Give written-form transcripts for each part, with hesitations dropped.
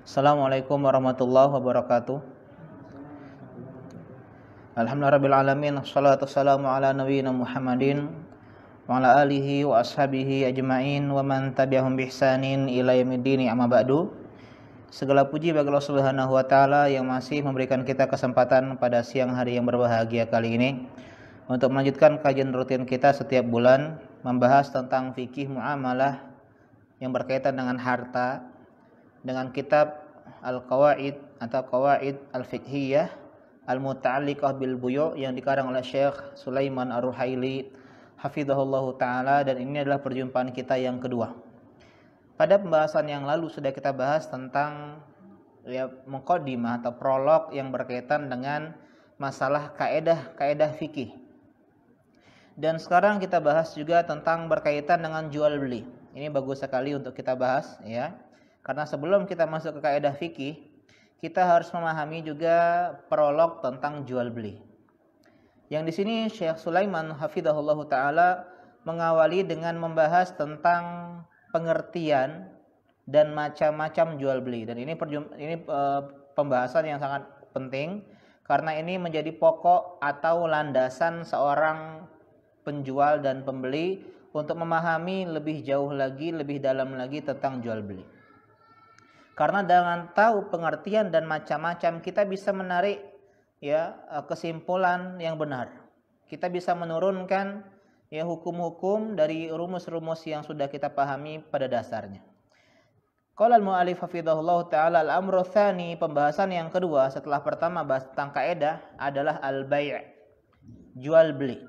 Assalamualaikum warahmatullahi wabarakatuh. Alhamdulillahirrabbilalamin. Assalatu wassalamu ala nabiyyina Muhammadin wa ala alihi wa ashabihi ajma'in wa man tabi'ahum bihsanin ila yaumiddin, amma ba'du. Segala puji bagi Allah Subhanahu wa taala yang masih memberikan kita kesempatan pada siang hari yang berbahagia kali ini untuk melanjutkan kajian rutin kita setiap bulan membahas tentang fikih muamalah yang berkaitan dengan harta dengan kitab Al-Qawaid atau Qawaid Al-Fiqhiyah Al-Muta'alliqah bil Buyu' yang dikarang oleh Syekh Sulaiman Ar-Ruhaili hafizahullahu taala, dan ini adalah perjumpaan kita yang kedua. Pada pembahasan yang lalu sudah kita bahas tentang muqaddimah atau prolog yang berkaitan dengan masalah kaedah fikih. Dan sekarang kita bahas juga tentang berkaitan dengan jual beli. Ini bagus sekali untuk kita bahas ya. Karena sebelum kita masuk ke kaedah fikih, kita harus memahami juga prolog tentang jual beli. Yang di sini Syekh Sulaiman hafizahullahu taala mengawali dengan membahas tentang pengertian dan macam-macam jual beli. Dan ini pembahasan yang sangat penting karena ini menjadi pokok atau landasan seorang penjual dan pembeli untuk memahami lebih jauh lagi, lebih dalam lagi tentang jual beli. Karena dengan tahu pengertian dan macam-macam kita bisa menarik kesimpulan yang benar. Kita bisa menurunkan hukum-hukum dari rumus-rumus yang sudah kita pahami pada dasarnya. Qala al-mu'allif hafizahullah taala al-amru tsani, pembahasan yang kedua setelah pertama bahas tentang kaidah adalah al-bai', jual beli.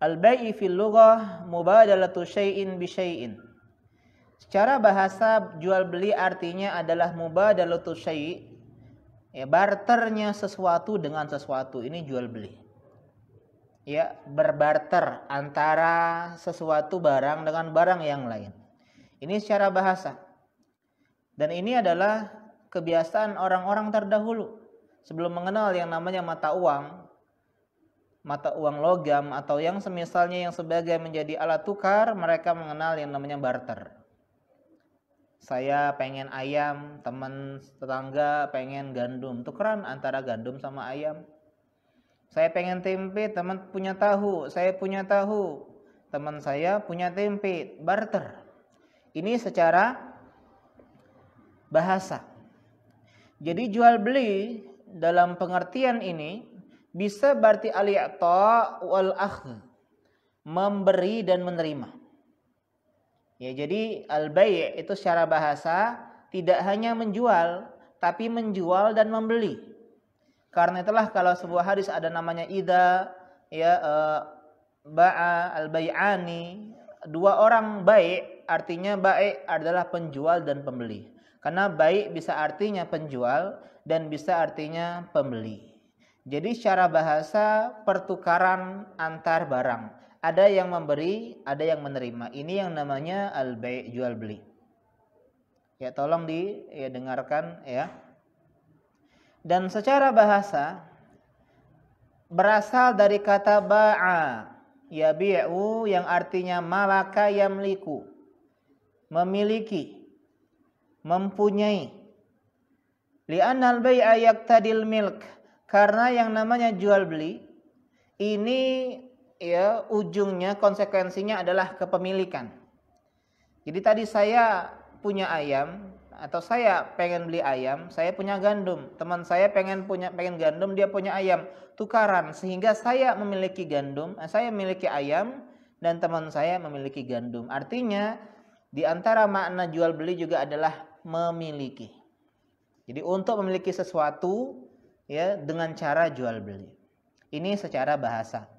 Al-bai' fil lughah mubadalatu syai'in bi syai'in. Secara bahasa jual beli artinya adalah mubadalatu syai', barternya sesuatu dengan sesuatu. Ini jual beli. Ya, berbarter antara sesuatu barang dengan barang yang lain. Ini secara bahasa. Dan ini adalah kebiasaan orang-orang terdahulu sebelum mengenal yang namanya mata uang logam atau yang semisalnya yang sebagai menjadi alat tukar, mereka mengenal yang namanya barter. Saya pengen ayam, teman tetangga pengen gandum, tukeran antara gandum sama ayam. Saya pengen tempe, teman punya tahu, saya punya tahu, teman saya punya tempe, barter. Ini secara bahasa. Jadi jual beli dalam pengertian ini bisa berarti al-i'ta wal akhdh, memberi dan menerima. Ya, jadi al-bai' itu secara bahasa tidak hanya menjual, tapi menjual dan membeli. Karena itulah kalau sebuah hadis ada namanya idza ba'a al-bai'ani, dua orang bai', artinya bai' adalah penjual dan pembeli. Karena bai' bisa artinya penjual dan bisa artinya pembeli. Jadi secara bahasa pertukaran antar barang. Ada yang memberi, ada yang menerima. Ini yang namanya al-bai', jual beli. Ya, tolong dengarkan ya. Dan secara bahasa berasal dari kata ba'a, yabi'u, yang artinya malaka yamliku, memiliki, mempunyai. Li'anna al-bai'a yaqtadil milk, karena yang namanya jual beli ini ujungnya konsekuensinya adalah kepemilikan. Jadi tadi saya punya ayam atau saya pengen beli ayam, saya punya gandum, teman saya pengen gandum, dia punya ayam, tukaran sehingga saya memiliki gandum, saya memiliki ayam dan teman saya memiliki gandum. Artinya di antara makna jual beli juga adalah memiliki. Jadi untuk memiliki sesuatu dengan cara jual beli. Ini secara bahasa.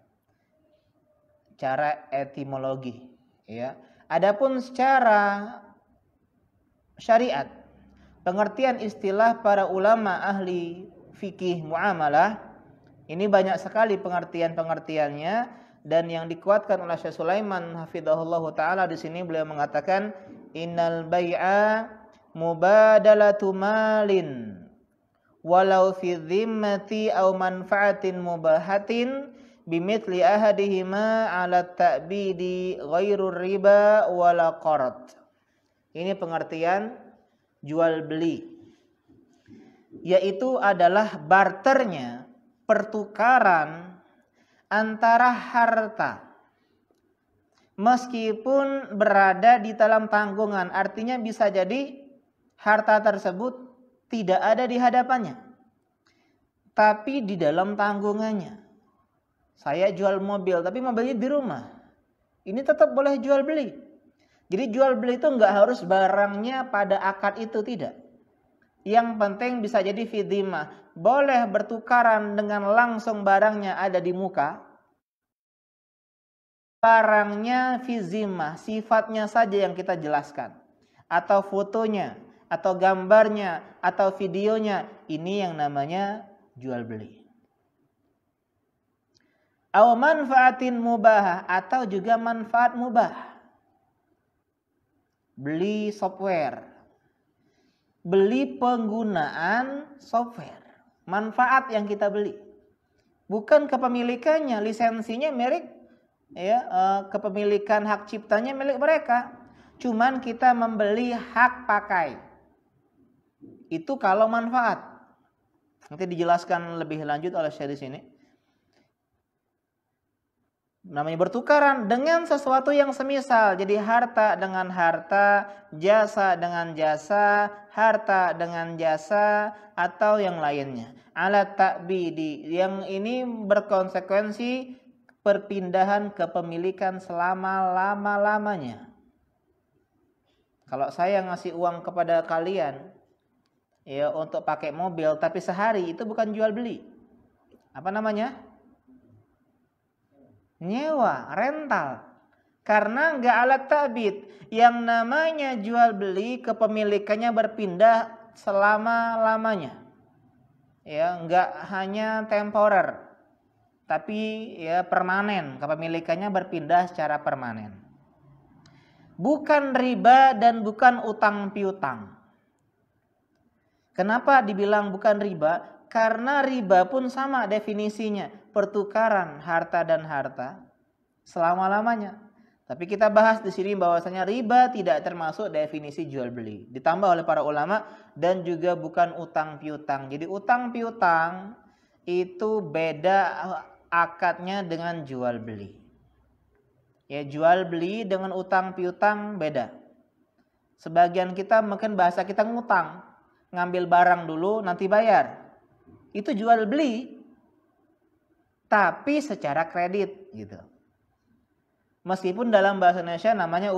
Cara etimologi ya. Adapun secara syariat, pengertian istilah para ulama ahli fikih muamalah ini banyak sekali pengertiannya, dan yang dikuatkan oleh Syekh Sulaiman hafizahullahu taala di sini beliau mengatakan innal bai'a mubadalatu malin walau fi dhimmati aw manfaatin mubahatin bimithli ahadihima ala ta'bidi ghairur riba wala qarad. Ini pengertian jual beli, yaitu adalah barternya, pertukaran antara harta meskipun berada di dalam tanggungan. Artinya bisa jadi harta tersebut tidak ada di hadapannya, tapi di dalam tanggungannya. Saya jual mobil, tapi mobilnya di rumah. Ini tetap boleh jual beli. Jadi jual beli itu nggak harus barangnya pada akad itu, tidak. Yang penting bisa jadi fidhimah. Boleh bertukaran dengan langsung barangnya ada di muka. Barangnya fizimah, sifatnya saja yang kita jelaskan. Atau fotonya, atau gambarnya, atau videonya. Ini yang namanya jual beli. Aw manfaatin mubah, atau juga manfaat mubah. Beli software, beli penggunaan software, manfaat yang kita beli, bukan kepemilikannya. Lisensinya milik kepemilikan hak ciptanya milik mereka, cuman kita membeli hak pakai. Itu kalau manfaat. Nanti dijelaskan lebih lanjut oleh Syekh di sini. Namanya bertukaran dengan sesuatu yang semisal. Jadi harta dengan harta, jasa dengan jasa, harta dengan jasa, atau yang lainnya. Alat ta'bidi, yang ini berkonsekuensi perpindahan kepemilikan selama lama-lamanya. Kalau saya ngasih uang kepada kalian ya untuk pakai mobil, tapi sehari, itu bukan jual beli. Apa namanya? Nyewa, rental. Karena enggak alat ta'bid. Yang namanya jual beli, kepemilikannya berpindah selama-lamanya. Ya, enggak hanya temporer, tapi ya permanen, kepemilikannya berpindah secara permanen. Bukan riba dan bukan utang piutang. Kenapa dibilang bukan riba? Karena riba pun sama definisinya, pertukaran harta dan harta selama-lamanya. Tapi kita bahas di sini bahwasanya riba tidak termasuk definisi jual beli. Ditambah oleh para ulama, dan juga bukan utang piutang. Jadi utang piutang itu beda akadnya dengan jual beli. Ya, jual beli dengan utang piutang beda. Sebagian kita mungkin bahasa kita ngutang, ngambil barang dulu nanti bayar. Itu jual beli, tapi secara kredit gitu. Meskipun dalam bahasa Indonesia namanya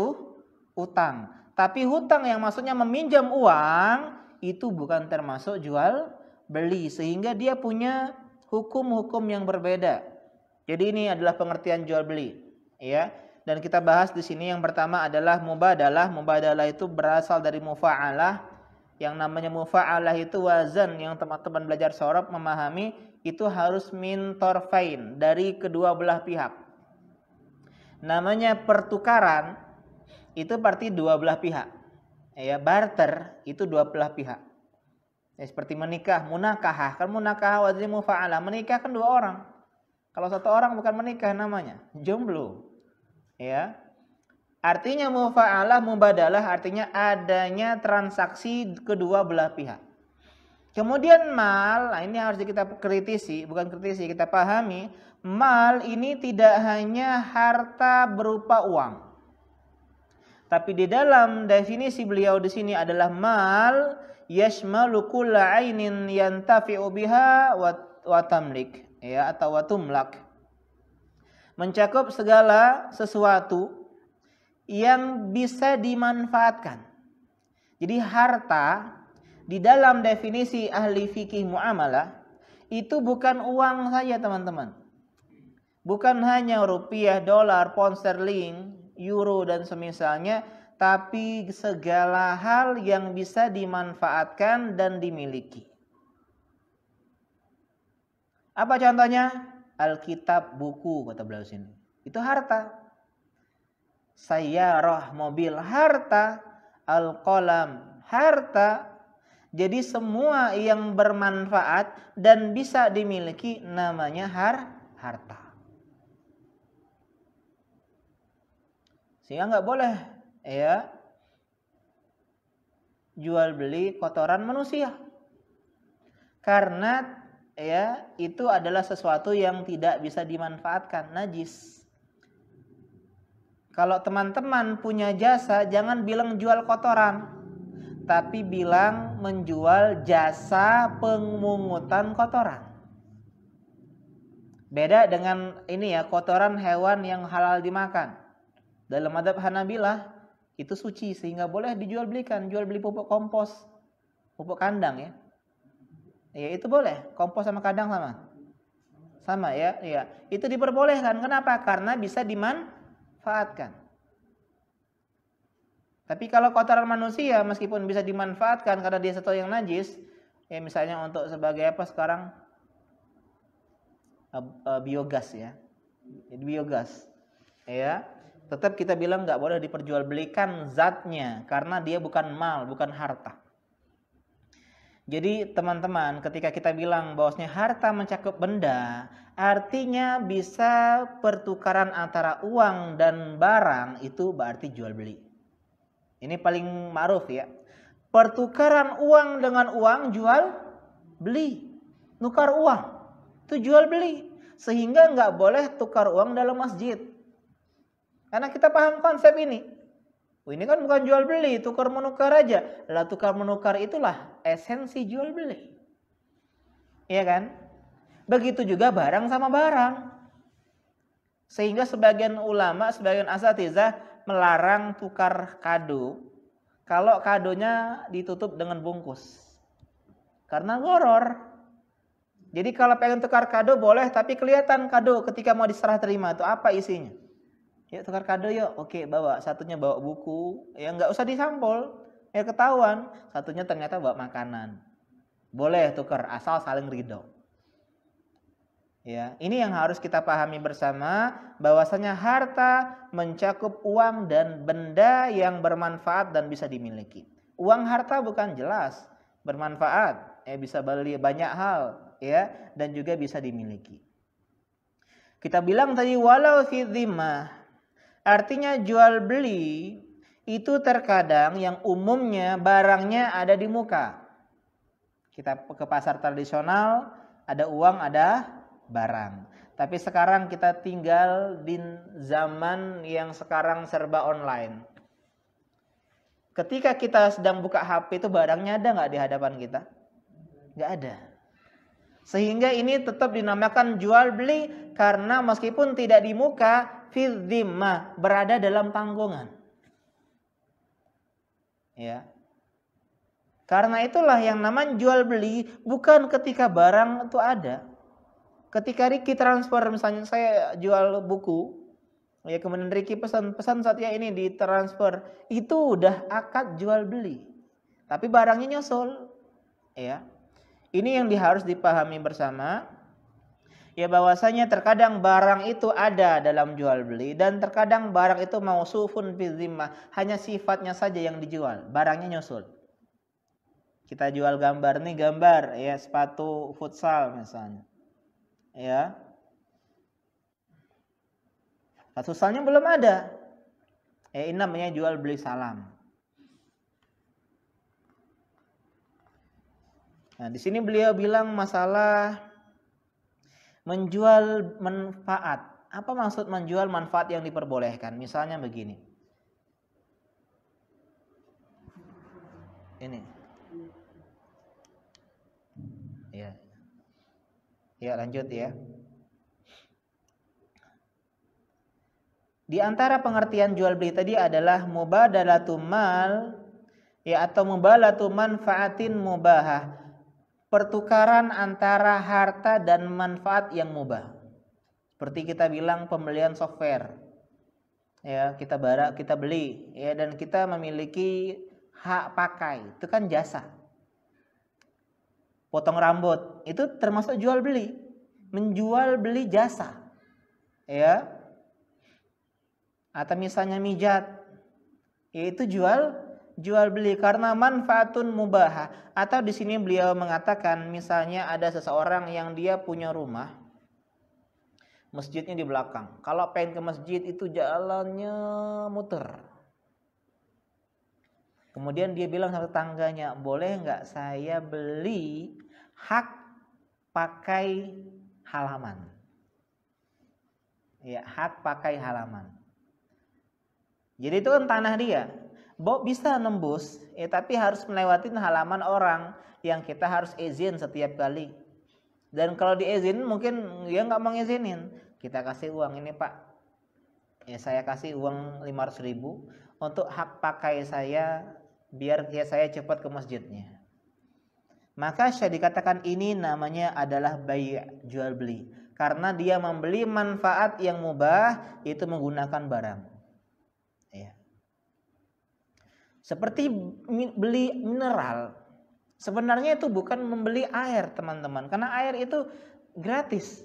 utang, tapi hutang yang maksudnya meminjam uang itu bukan termasuk jual beli, sehingga dia punya hukum-hukum yang berbeda. Jadi ini adalah pengertian jual beli, ya. Dan kita bahas di sini yang pertama adalah mubadalah. Mubadalah itu berasal dari mufa'alah. Yang namanya mufa'alah itu wazan, yang teman-teman belajar shorof memahami, itu harus min torfain, dari kedua belah pihak. Namanya pertukaran itu berarti dua belah pihak. Ya, barter itu dua belah pihak. Ya, seperti menikah, munakahah, kan munakahah wazan mufa'alah, menikah kan dua orang. Kalau satu orang bukan menikah namanya jomblo. Ya. Artinya mufa'alah, mubadalah artinya adanya transaksi kedua belah pihak. Kemudian mal, nah ini harus kita kritisi, bukan kritisi, kita pahami, mal ini tidak hanya harta berupa uang. Tapi di dalam definisi beliau di sini adalah mal yashmalu kulla ainin yantafi'u biha wa tamlik, ya, atau wa tumlak. Mencakup segala sesuatu yang bisa dimanfaatkan. Jadi harta di dalam definisi ahli fikih muamalah itu bukan uang saja, teman-teman. Bukan hanya rupiah, dolar, pound sterling, euro dan semisalnya, tapi segala hal yang bisa dimanfaatkan dan dimiliki. Apa contohnya? Alkitab, buku, kata beliau sini. Itu harta. Sayyarah, mobil, harta. Al-qalam, harta. Jadi semua yang bermanfaat dan bisa dimiliki namanya harta. Sehingga nggak boleh ya jual beli kotoran manusia. Karena ya itu adalah sesuatu yang tidak bisa dimanfaatkan, najis. Kalau teman-teman punya jasa, jangan bilang jual kotoran, tapi bilang menjual jasa pemungutan kotoran. Beda dengan ini ya, kotoran hewan yang halal dimakan. Dalam mazhab Hanabilah itu suci sehingga boleh dijual belikan, jual beli pupuk kompos, pupuk kandang ya. Ya itu boleh, kompos sama kandang sama ya, ya. Itu diperbolehkan. Kenapa? Karena bisa dimanfaatkan. Tapi kalau kotoran manusia meskipun bisa dimanfaatkan karena dia sesuatu yang najis, ya misalnya untuk sebagai apa sekarang biogas ya, biogas, ya tetap kita bilang nggak boleh diperjualbelikan zatnya karena dia bukan mal, bukan harta. Jadi teman-teman, ketika kita bilang bahwasanya harta mencakup benda, artinya bisa pertukaran antara uang dan barang, itu berarti jual beli. Ini paling ma'ruf ya. Pertukaran uang dengan uang, jual beli. Nukar uang, itu jual beli. Sehingga nggak boleh tukar uang dalam masjid. Karena kita paham konsep ini. Ini kan bukan jual beli, tukar menukar aja. Lah tukar menukar itulah esensi jual beli. Iya kan? Begitu juga barang sama barang. Sehingga sebagian ulama, sebagian asatizah melarang tukar kado kalau kadonya ditutup dengan bungkus. Karena goror. Jadi kalau pengen tukar kado boleh, tapi kelihatan kado ketika mau diserah terima itu apa isinya. Ya tukar kado yuk, oke bawa. Satunya bawa buku, ya nggak usah disampul, ya ketahuan. Satunya ternyata bawa makanan. Boleh tukar, asal saling ridho. Ya, ini yang harus kita pahami bersama, bahwasanya harta mencakup uang dan benda yang bermanfaat dan bisa dimiliki. Uang harta bukan jelas, bermanfaat, ya bisa beli banyak hal, ya, dan juga bisa dimiliki. Kita bilang tadi walau fi dhimmah. Artinya jual beli itu terkadang yang umumnya barangnya ada di muka. Kita ke pasar tradisional, ada uang, ada barang. Tapi sekarang kita tinggal di zaman yang sekarang serba online. Ketika kita sedang buka HP itu barangnya ada nggak di hadapan kita? Nggak ada. Sehingga ini tetap dinamakan jual beli karena meskipun tidak di muka, fi dhimmah, berada dalam tanggungan. Ya. Karena itulah yang namanya jual beli bukan ketika barang itu ada. Ketika Ricky transfer, misalnya saya jual buku, ya kemudian Ricky pesan saat ya ini ditransfer, itu udah akad jual beli. Tapi barangnya nyusul. Ya. Ini yang harus dipahami bersama. Ya bahwasanya terkadang barang itu ada dalam jual beli dan terkadang barang itu mausufun fi dhimmah, hanya sifatnya saja yang dijual, barangnya nyusul. Kita jual gambar nih, gambar ya sepatu futsal misalnya. Ya. Sepatu futsalnya belum ada. Ini namanya jual beli salam. Nah, di sini beliau bilang masalah menjual manfaat. Apa maksud menjual manfaat yang diperbolehkan? Misalnya begini. Ini. Ya. Ya, lanjut ya. Di antara pengertian jual beli tadi adalah mubadalatu mal ya atau mubalatu manfaatin mubahah. Pertukaran antara harta dan manfaat yang mubah. Seperti kita bilang pembelian software. Ya, kita beli ya dan kita memiliki hak pakai. Itu kan jasa. Potong rambut itu termasuk jual beli. Menjual beli jasa. Ya. Atau misalnya mijat. Yaitu jual beli karena manfaatun mubahah. Atau di sini beliau mengatakan misalnya ada seseorang yang dia punya rumah, masjidnya di belakang. Kalau pengen ke masjid itu jalannya muter. Kemudian dia bilang sama tetangganya, boleh nggak saya beli hak pakai halaman? Ya, hak pakai halaman. Jadi itu kan tanah dia. Bisa nembus, tapi harus melewati halaman orang yang kita harus izin setiap kali. Dan kalau diizinin mungkin dia nggak mau ngizinin. Kita kasih uang ini Pak. Ya saya kasih uang 500.000 untuk hak pakai saya biar saya cepat ke masjidnya. Maka saya dikatakan ini namanya adalah bai' jual beli. Karena dia membeli manfaat yang mubah itu menggunakan barang. Ya. Seperti beli mineral. Sebenarnya itu bukan membeli air teman-teman. Karena air itu gratis.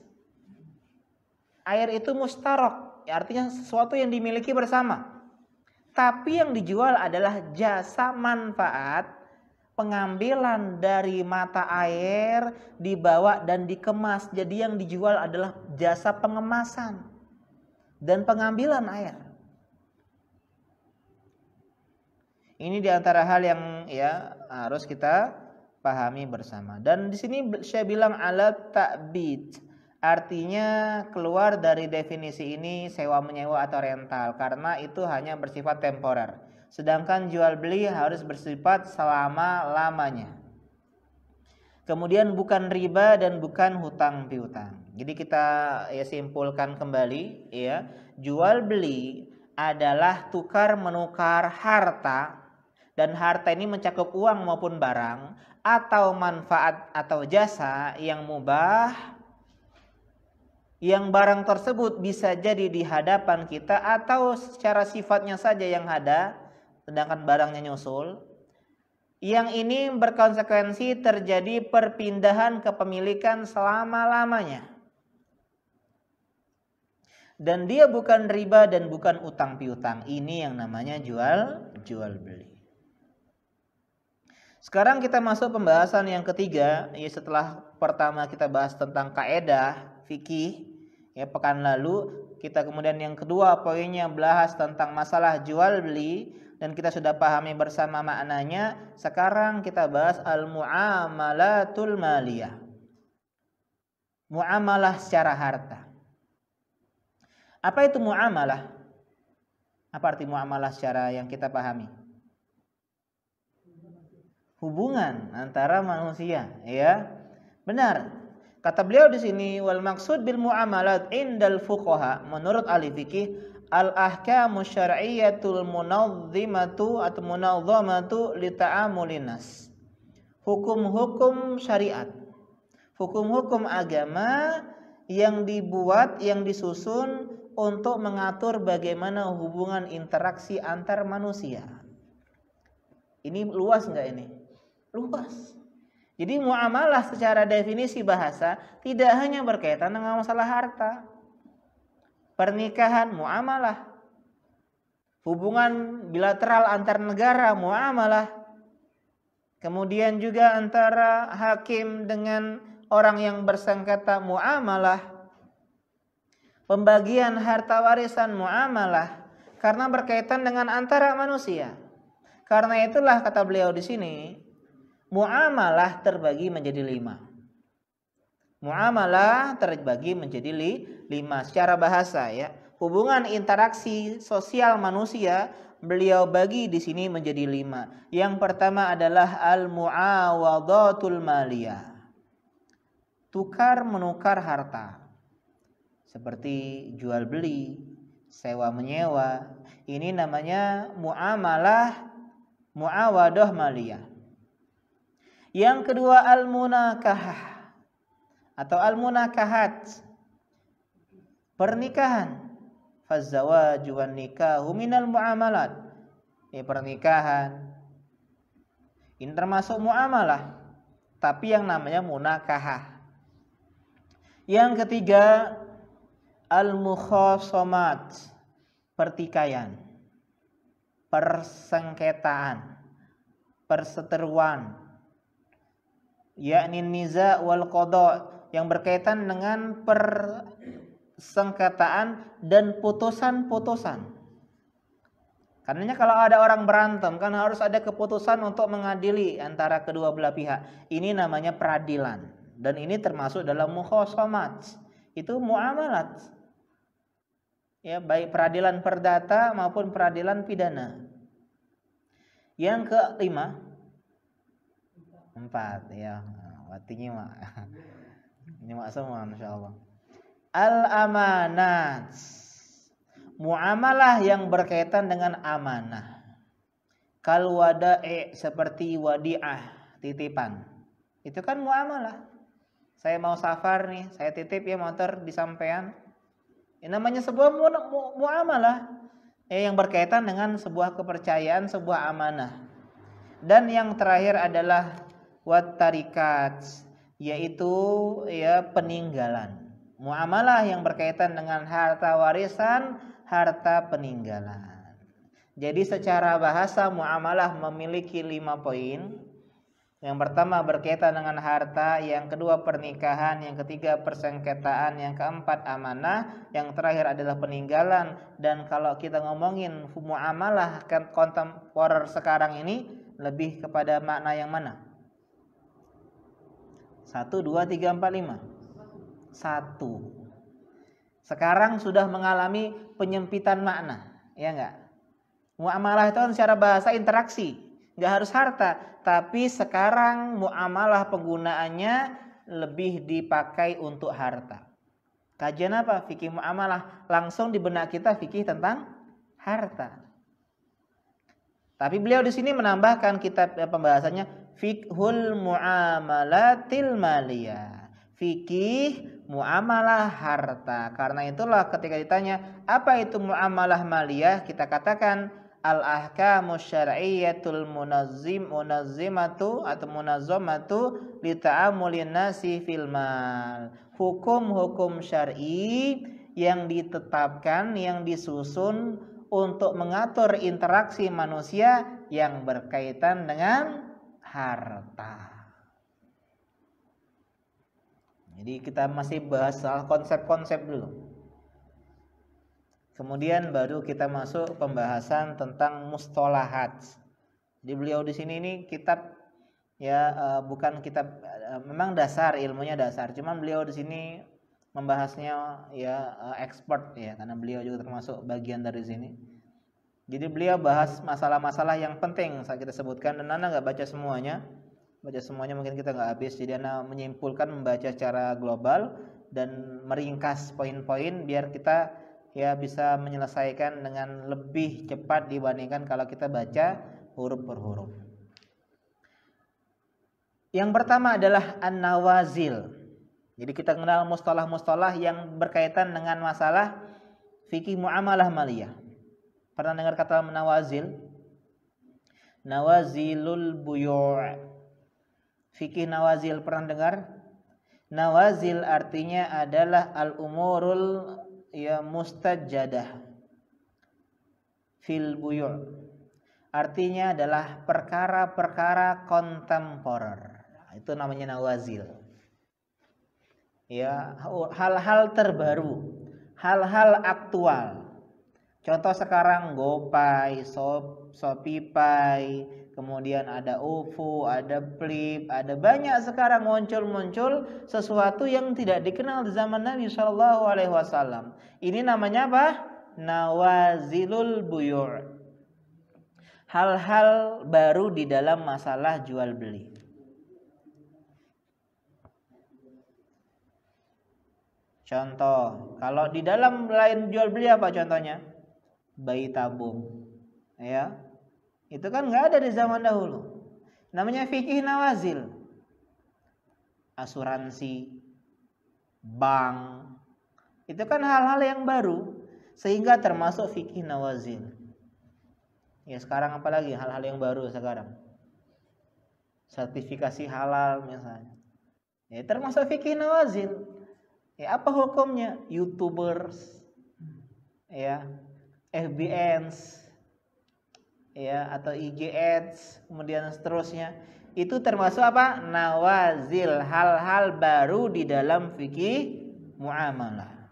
Air itu mustarok. Artinya sesuatu yang dimiliki bersama. Tapi yang dijual adalah jasa manfaat pengambilan dari mata air dibawa dan dikemas. Jadi yang dijual adalah jasa pengemasan dan pengambilan air. Ini diantara hal yang ya harus kita pahami bersama. Dan di sini saya bilang alat ta'bid. Artinya keluar dari definisi ini sewa menyewa atau rental karena itu hanya bersifat temporer. Sedangkan jual beli harus bersifat selama-lamanya. Kemudian bukan riba dan bukan hutang piutang. Jadi kita ya simpulkan kembali ya, jual beli adalah tukar menukar harta dan harta ini mencakup uang maupun barang atau manfaat atau jasa yang mubah. Yang barang tersebut bisa jadi di hadapan kita atau secara sifatnya saja yang ada, sedangkan barangnya nyusul. Yang ini berkonsekuensi terjadi perpindahan kepemilikan selama-lamanya. Dan dia bukan riba dan bukan utang piutang. Ini yang namanya jual beli. Sekarang kita masuk pembahasan yang ketiga. Ya setelah pertama kita bahas tentang kaedah fikih ya pekan lalu, kita kemudian yang kedua poinnya bahas tentang masalah jual beli dan kita sudah pahami bersama maknanya. Sekarang kita bahas al-muamalatul maliyah. Muamalah secara harta. Apa itu muamalah? Apa arti muamalah secara yang kita pahami? Hubungan antara manusia, ya. Benar. Kata beliau di sini wal maksud bil muamalat indal fuqaha menurut ahli fikih al ahkamu syar'iyyatul munazzimatu atau munazzamatu li ta'amulin nas. Hukum-hukum syariat. Hukum-hukum agama yang dibuat, yang disusun untuk mengatur bagaimana hubungan interaksi antar manusia. Ini luas enggak ini? Luas. Jadi muamalah secara definisi bahasa tidak hanya berkaitan dengan masalah harta. Pernikahan muamalah. Hubungan bilateral antar negara muamalah. Kemudian juga antara hakim dengan orang yang bersengketa muamalah. Pembagian harta warisan muamalah karena berkaitan dengan antara manusia. Karena itulah kata beliau di sini muamalah terbagi menjadi 5. Muamalah terbagi menjadi 5 secara bahasa ya. Hubungan interaksi sosial manusia beliau bagi di sini menjadi 5. Yang pertama adalah al-muawadatul maliyah. Tukar menukar harta. Seperti jual beli, sewa menyewa. Ini namanya muawadah maliyah. Yang kedua al-munakahah atau al-munakahat. Pernikahan. Fazawaju wan nikahu minal muamalat. Pernikahan. Ini termasuk muamalah. Tapi yang namanya munakahah. Yang ketiga al-mukhasamat. Pertikaian. Persengketaan. Perseteruan. Yakni niza wal qada yang berkaitan dengan persengketaan dan putusan-putusan. Karenanya kalau ada orang berantem kan harus ada keputusan untuk mengadili antara kedua belah pihak. Ini namanya peradilan. Dan ini termasuk dalam mukhasamat. Itu muamalat. Ya, baik peradilan perdata maupun peradilan pidana. Yang kelima, 4 ya. Watinya mak. Ini mak semua insyaallah. Al-amanat. Muamalah yang berkaitan dengan amanah. Kal wada'i, seperti wadi'ah, titipan. Itu kan muamalah. Saya mau safar nih, saya titip ya motor di sampean. Ini namanya sebuah muamalah. Yang berkaitan dengan sebuah kepercayaan, sebuah amanah. Dan yang terakhir adalah wat tarikat, yaitu ya peninggalan. Muamalah yang berkaitan dengan harta warisan, harta peninggalan. Jadi secara bahasa muamalah memiliki 5 poin. Yang pertama berkaitan dengan harta, yang kedua pernikahan, yang ketiga persengketaan, yang keempat amanah, yang terakhir adalah peninggalan. Dan kalau kita ngomongin muamalah kontemporer sekarang ini lebih kepada makna yang mana? 1, 2, 3, 4, 5. 1. Sekarang sudah mengalami penyempitan makna, ya enggak? Muamalah itu kan secara bahasa interaksi, enggak harus harta, tapi sekarang muamalah penggunaannya lebih dipakai untuk harta. Kajian apa? Fikih muamalah. Langsung di benak kita fikih tentang harta. Tapi beliau di sini menambahkan kitab pembahasannya Fiqhul Muamalatil Maliyah. Fikih muamalah harta. Karena itulah ketika ditanya apa itu muamalah maliyah, kita katakan al-ahkamu syar'iyyatul munazzimatu atau munazzamatu li ta'amulin nasi fil mal. Hukum-hukum syar'i yang ditetapkan, yang disusun untuk mengatur interaksi manusia yang berkaitan dengan harta. Jadi kita masih bahas soal konsep-konsep dulu. Kemudian baru kita masuk pembahasan tentang mustolahat. Jadi beliau di sini ini kitab ya bukan kitab memang dasar, ilmunya dasar. Cuman beliau di sini membahasnya ya expert ya, karena beliau juga termasuk bagian dari sini. Jadi beliau bahas masalah-masalah yang penting saat kita sebutkan, dan Anda nggak baca semuanya. Baca semuanya mungkin kita nggak habis, jadi Anda menyimpulkan, membaca secara global dan meringkas poin-poin biar kita ya bisa menyelesaikan dengan lebih cepat dibandingkan kalau kita baca huruf per huruf. Yang pertama adalah an-nawazil. Jadi kita kenal mustalah-mustalah yang berkaitan dengan masalah fikih muamalah maliyah. Pernah dengar kata nawazil? Nawazilul buyu'. Fikih nawazil pernah dengar? Nawazil artinya adalah al-umurul ya mustajjadah fil buyu'. Artinya adalah perkara-perkara kontemporer. Itu namanya nawazil. Ya, hal-hal terbaru, hal-hal aktual. Contoh sekarang GoPay, ShopeePay, kemudian ada OVO, ada Flip, ada banyak sekarang muncul sesuatu yang tidak dikenal di zaman Nabi Shallallahu Alaihi Wasallam. Ini namanya apa? Nawazilul buyu'. Hal-hal baru di dalam masalah jual beli. Contoh, kalau di dalam lain jual beli apa contohnya? Bayi tabung, ya. Itu kan nggak ada di zaman dahulu. Namanya fikih nawazil. Asuransi, bank, itu kan hal-hal yang baru sehingga termasuk fikih nawazil. Ya sekarang apalagi hal-hal yang baru sekarang? Sertifikasi halal misalnya. Ya termasuk fikih nawazil. Ya apa hukumnya? YouTubers, ya, FBNs, ya atau IG ads, kemudian seterusnya. Itu termasuk apa? Nawazil, hal-hal baru di dalam fikih muamalah.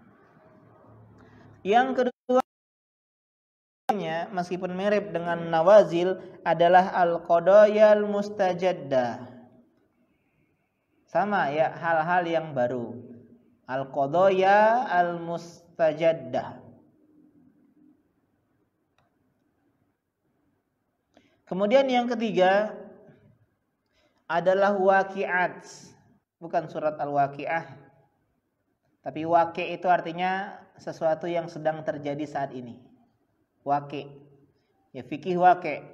Yang kedua artinya meskipun mirip dengan nawazil adalah al-qadayal mustajaddah. Sama ya, hal-hal yang baru. Al-qadaya al-mustajaddah. Kemudian yang ketiga adalah waqi'at. Bukan surat Al-Waqi'ah. Tapi waqi' itu artinya sesuatu yang sedang terjadi saat ini. Waqi'. Ya fikih waqi'.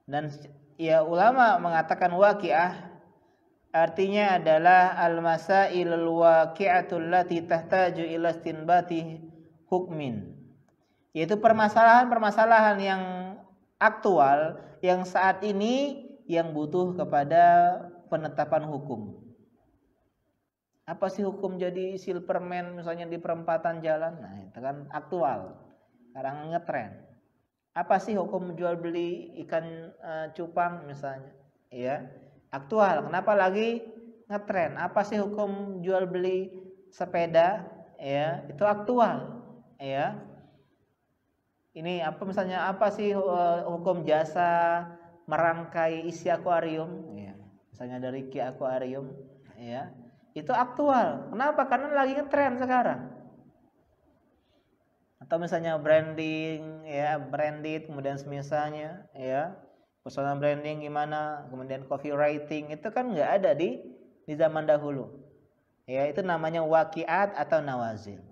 Dan ya ulama mengatakan waqi'ah artinya adalah al-masailul waqi'atul lati tahtaju ila istinbati hukmin. Yaitu permasalahan-permasalahan yang aktual yang saat ini yang butuh kepada penetapan hukum. Apa sih hukum jadi silverman misalnya di perempatan jalan? Nah, itu kan aktual. Sekarang ngetren. Apa sih hukum jual beli ikan cupang misalnya? Ya, aktual. Kenapa lagi ngetren? Apa sih hukum jual beli sepeda? Ya, itu aktual. Ya. Ini apa misalnya apa sih hukum jasa merangkai isi akuarium? Ya. Misalnya dari Ki Akuarium, ya. Itu aktual. Kenapa? Karena lagi ngetren sekarang. Atau misalnya branding, ya, branded, kemudian semisalnya, ya, personal branding gimana, kemudian copywriting itu kan nggak ada di zaman dahulu. Ya, itu namanya waqi'at atau nawazil.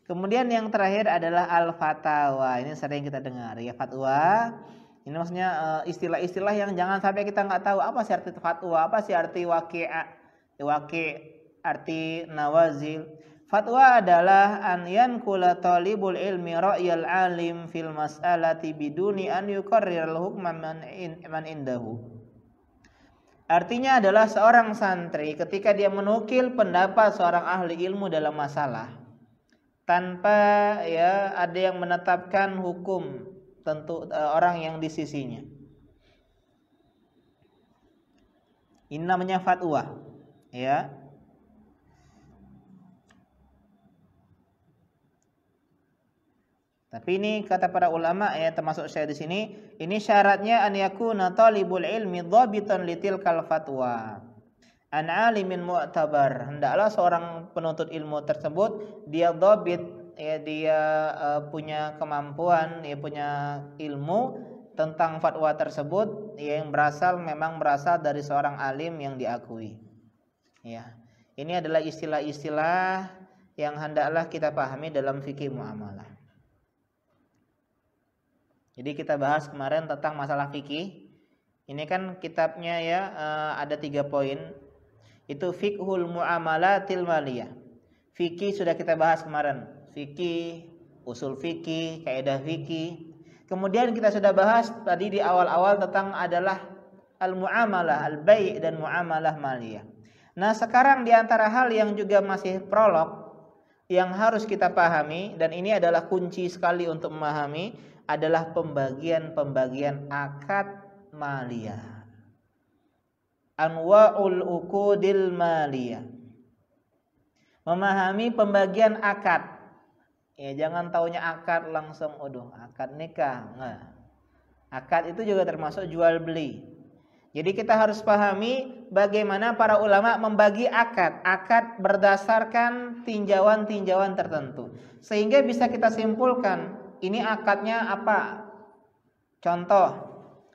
Kemudian yang terakhir adalah al-fatawa. Ini sering kita dengar, ya, fatwa. Ini maksudnya istilah-istilah yang jangan sampai kita nggak tahu apa sih arti fatwa, apa sih arti waqi'at, arti nawazil. Fatwa adalah an yankula talibul ilmi ra'yal alim fil mas'alati biduni an yuqarriral hukma man indahu. Artinya adalah seorang santri ketika dia menukil pendapat seorang ahli ilmu dalam masalah tanpa ya ada yang menetapkan hukum tentu orang yang di sisinya. Ini namanya fatwa, ya. Tapi ini kata para ulama ya termasuk saya di sini, ini syaratnya an yakuna talibul ilmi dhabitan litilkal fatwa. An alimin mu'tabar. Hendaklah seorang penuntut ilmu tersebut dia dhabit ya dia punya kemampuan, dia punya ilmu tentang fatwa tersebut yang memang berasal dari seorang alim yang diakui. Ya. Ini adalah istilah-istilah yang hendaklah kita pahami dalam fikih muamalah. Jadi kita bahas kemarin tentang masalah fikih. Ini kan kitabnya ya ada 3 poin. Itu fiqhul muamalatil maliyah. Fikih sudah kita bahas kemarin. Fikih, usul fikih, kaidah fikih. Kemudian kita sudah bahas tadi di awal-awal tentang adalah al-muamalah, al-bai' dan muamalah maliyah. Nah, sekarang di antara hal yang juga masih prolog yang harus kita pahami dan ini adalah kunci sekali untuk memahami adalah pembagian akad maliyah. Anwa'ul uqudil maliyah. Memahami pembagian akad. Ya, jangan taunya akad langsung akad nikah. Nah, akad itu juga termasuk jual beli. Jadi kita harus pahami bagaimana para ulama membagi akad. Akad berdasarkan tinjauan-tinjauan tertentu. Sehingga bisa kita simpulkan ini akadnya apa? Contoh,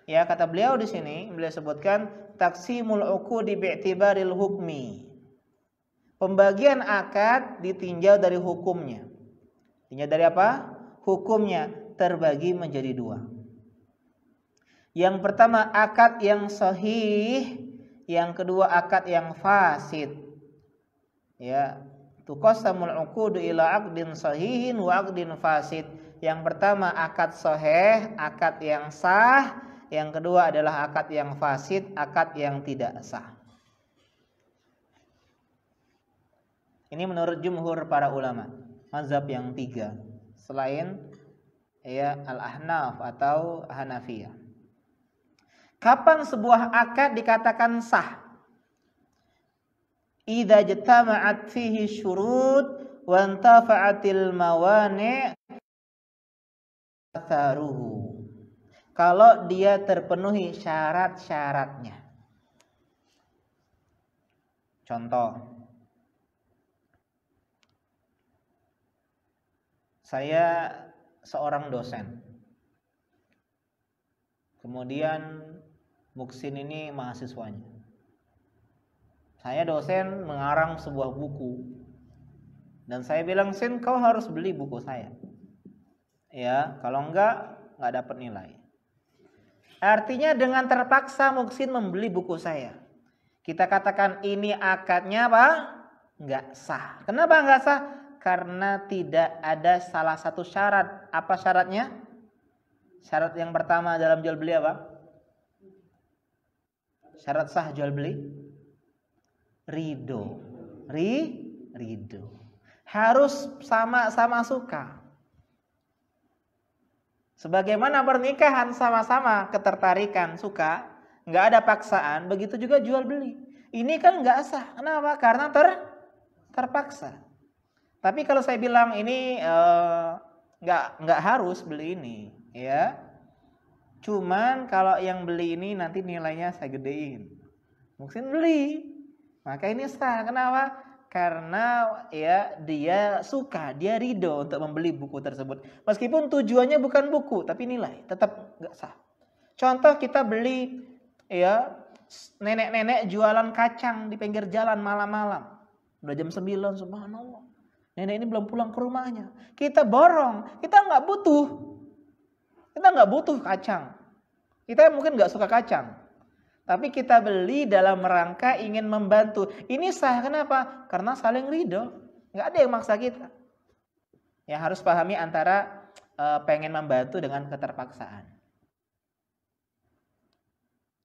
ya kata beliau di sini, beliau sebutkan taqsimul uqudi bi'tibaril hukmi. Pembagian akad ditinjau dari hukumnya. Tinjau dari apa? Hukumnya terbagi menjadi 2. Yang pertama akad yang sahih, yang kedua akad yang fasid. Ya, tuqassamul uqudu ila aqdin sahihin wa aqdin fasid. Yang pertama akad sahih, akad yang sah. Yang kedua adalah akad yang fasid, akad yang tidak sah. Ini menurut jumhur para ulama, mazhab yang 3 selain ya al-Ahnaf atau Hanafiyah. Kapan sebuah akad dikatakan sah? Idza jatama'at fihi syurut wa intafa'atil mawani' atharuhu. Kalau dia terpenuhi syarat-syaratnya. Contoh, saya seorang dosen. Kemudian Muksin ini mahasiswanya. Saya dosen mengarang sebuah buku. Dan saya bilang, Sin, kau harus beli buku saya. Ya, kalau enggak dapat nilai. Artinya dengan terpaksa Muksin membeli buku saya. Kita katakan ini akadnya apa? Enggak sah. Kenapa enggak sah? Karena tidak ada salah satu syarat. Apa syaratnya? Syarat yang pertama dalam jual beli apa? Syarat sah jual beli? Ridho. Ridho. Harus sama-sama suka. Sebagaimana pernikahan sama-sama ketertarikan, suka, nggak ada paksaan, begitu juga jual beli. Ini kan nggak sah. Kenapa? Karena terpaksa. Tapi kalau saya bilang ini nggak harus beli ini, ya. Cuman kalau yang beli ini nanti nilainya saya gedein, mungkin beli. Maka ini sah. Kenapa? Karena ya dia suka, dia ridho untuk membeli buku tersebut. Meskipun tujuannya bukan buku, tapi nilai tetap nggak sah. Contoh kita beli ya nenek-nenek jualan kacang di pinggir jalan malam-malam. Udah jam 9, subhanallah. Nenek ini belum pulang ke rumahnya. Kita borong, kita nggak butuh. Kita nggak butuh kacang. Kita mungkin nggak suka kacang. Tapi kita beli dalam rangka ingin membantu. Ini sah. Kenapa? Karena saling ridho. Nggak ada yang maksa kita. Ya harus pahami antara pengen membantu dengan keterpaksaan.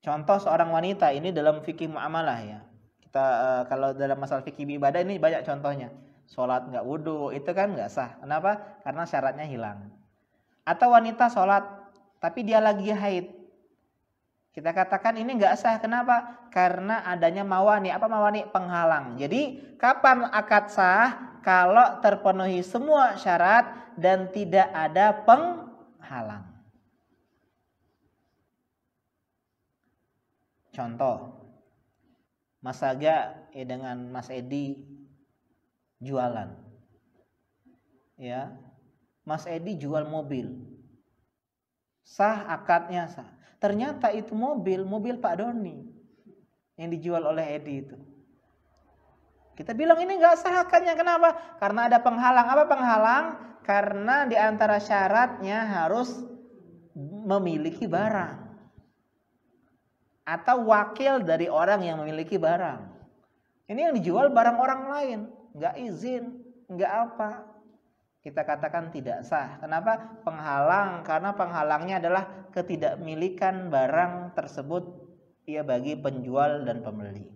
Contoh seorang wanita ini dalam fikih muamalah ya. Kita kalau dalam masalah fikih ibadah ini banyak contohnya. Sholat nggak wudu itu kan nggak sah. Kenapa? Karena syaratnya hilang. Atau wanita sholat tapi dia lagi haid. Kita katakan ini nggak sah. Kenapa? Karena adanya mawani. Apa mawani? Penghalang. Jadi kapan akad sah? Kalau terpenuhi semua syarat dan tidak ada penghalang. Contoh, Mas Aga dengan Mas Edi jualan. Ya, Mas Edi jual mobil. Sah akadnya sah. Ternyata itu mobil Pak Doni yang dijual oleh Edi itu. Kita bilang ini nggak sah akadnya. Kenapa? Karena ada penghalang. Apa penghalang? Karena di antara syaratnya harus memiliki barang atau wakil dari orang yang memiliki barang. Ini yang dijual barang orang lain, nggak izin, nggak apa. Kita katakan tidak sah. Kenapa? Penghalang. Karena penghalangnya adalah ketidakmilikan barang tersebut ya bagi penjual dan pembeli.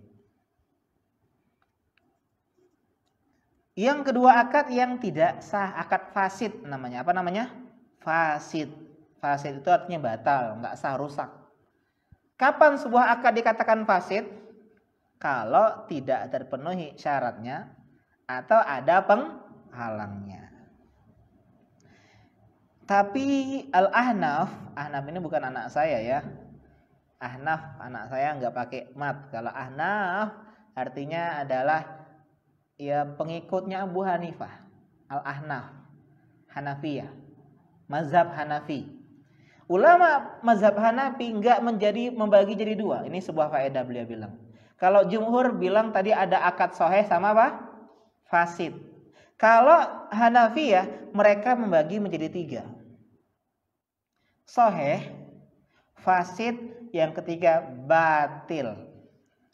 Yang kedua akad yang tidak sah, akad fasid namanya. Apa namanya? Fasid. Fasid itu artinya batal, nggak sah, rusak. Kapan sebuah akad dikatakan fasid? Kalau tidak terpenuhi syaratnya atau ada penghalangnya. Tapi Al-Ahnaf, Ahnaf ini bukan anak saya ya. Ahnaf anak saya nggak pakai mat. Kalau Ahnaf artinya adalah ya pengikutnya Abu Hanifah. Al-Ahnaf, Hanafiyah, mazhab Hanafi. Ulama mazhab Hanafi nggak membagi jadi dua. Ini sebuah faedah beliau bilang. Kalau jumhur bilang tadi ada akad sahih sama apa? Fasid. Kalau Hanafiyah mereka membagi menjadi 3. Sahih, fasid, yang ketiga batil.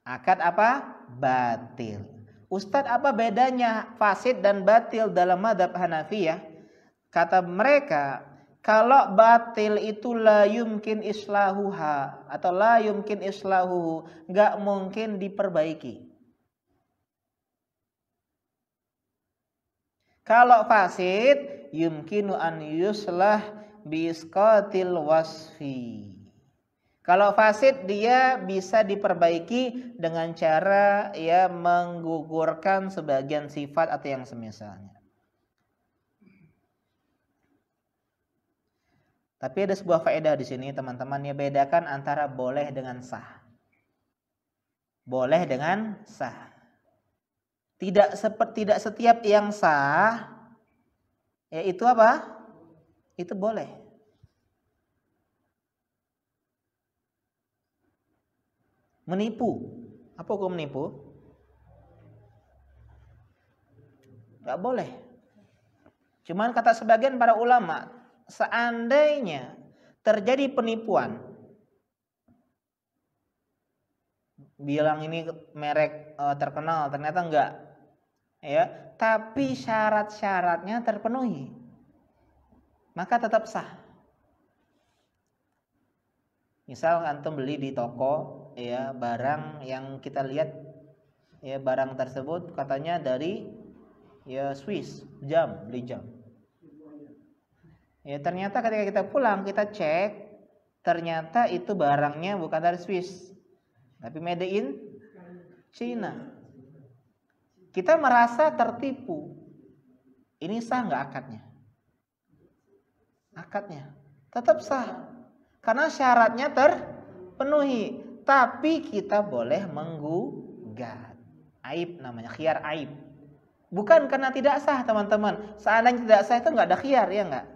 Akad apa? Batil. Ustadz, apa bedanya fasid dan batil dalam mazhab Hanafiyah? Kata mereka, kalau batil itu la yumkin islahuha atau la yumkin islahuhu, nggak mungkin diperbaiki. Kalau fasid, yumkinu an yuslah bisqatil wasfi. Kalau fasid dia bisa diperbaiki dengan cara ya menggugurkan sebagian sifat atau yang semisalnya. Tapi ada sebuah faedah di sini teman-teman, ya, bedakan antara boleh dengan sah. Boleh dengan sah. Tidak setiap yang sah yaitu apa? Itu boleh. Menipu. Apa hukum menipu? Gak boleh. Cuman kata sebagian para ulama, seandainya terjadi penipuan, bilang ini merek terkenal, ternyata enggak, ya, tapi syarat-syaratnya terpenuhi, maka tetap sah. Misal antum beli di toko, ya, barang yang kita lihat, ya, barang tersebut katanya dari, ya, Swiss, beli jam. Ya, ternyata ketika kita pulang kita cek, ternyata itu barangnya bukan dari Swiss, tapi made in China. Kita merasa tertipu. Ini sah nggak akadnya? Akadnya tetap sah, karena syaratnya terpenuhi. Tapi kita boleh menggugat. Aib namanya, khiyar aib. Bukan karena tidak sah teman-teman. Seandainya tidak sah itu nggak ada khiyar, ya nggak?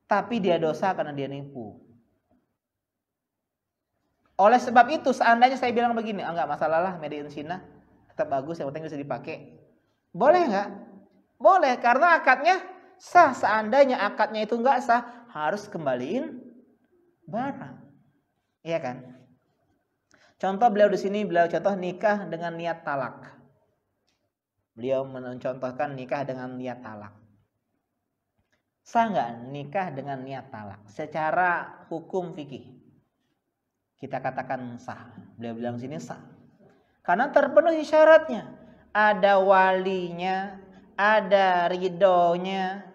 Tapi dia dosa karena dia nipu. Oleh sebab itu seandainya saya bilang begini, enggak masalah lah, made in China, tetap bagus, yang penting bisa dipakai. Boleh nggak? Boleh, karena akadnya sah. Seandainya akadnya itu nggak sah, harus kembaliin barang. Iya kan? Contoh beliau di sini, beliau contoh nikah dengan niat talak. Beliau mencontohkan nikah dengan niat talak. Sah nggak nikah dengan niat talak? Secara hukum fikih kita katakan sah. Beliau bilang sini sah, karena terpenuhi syaratnya. Ada walinya, ada ridhonya,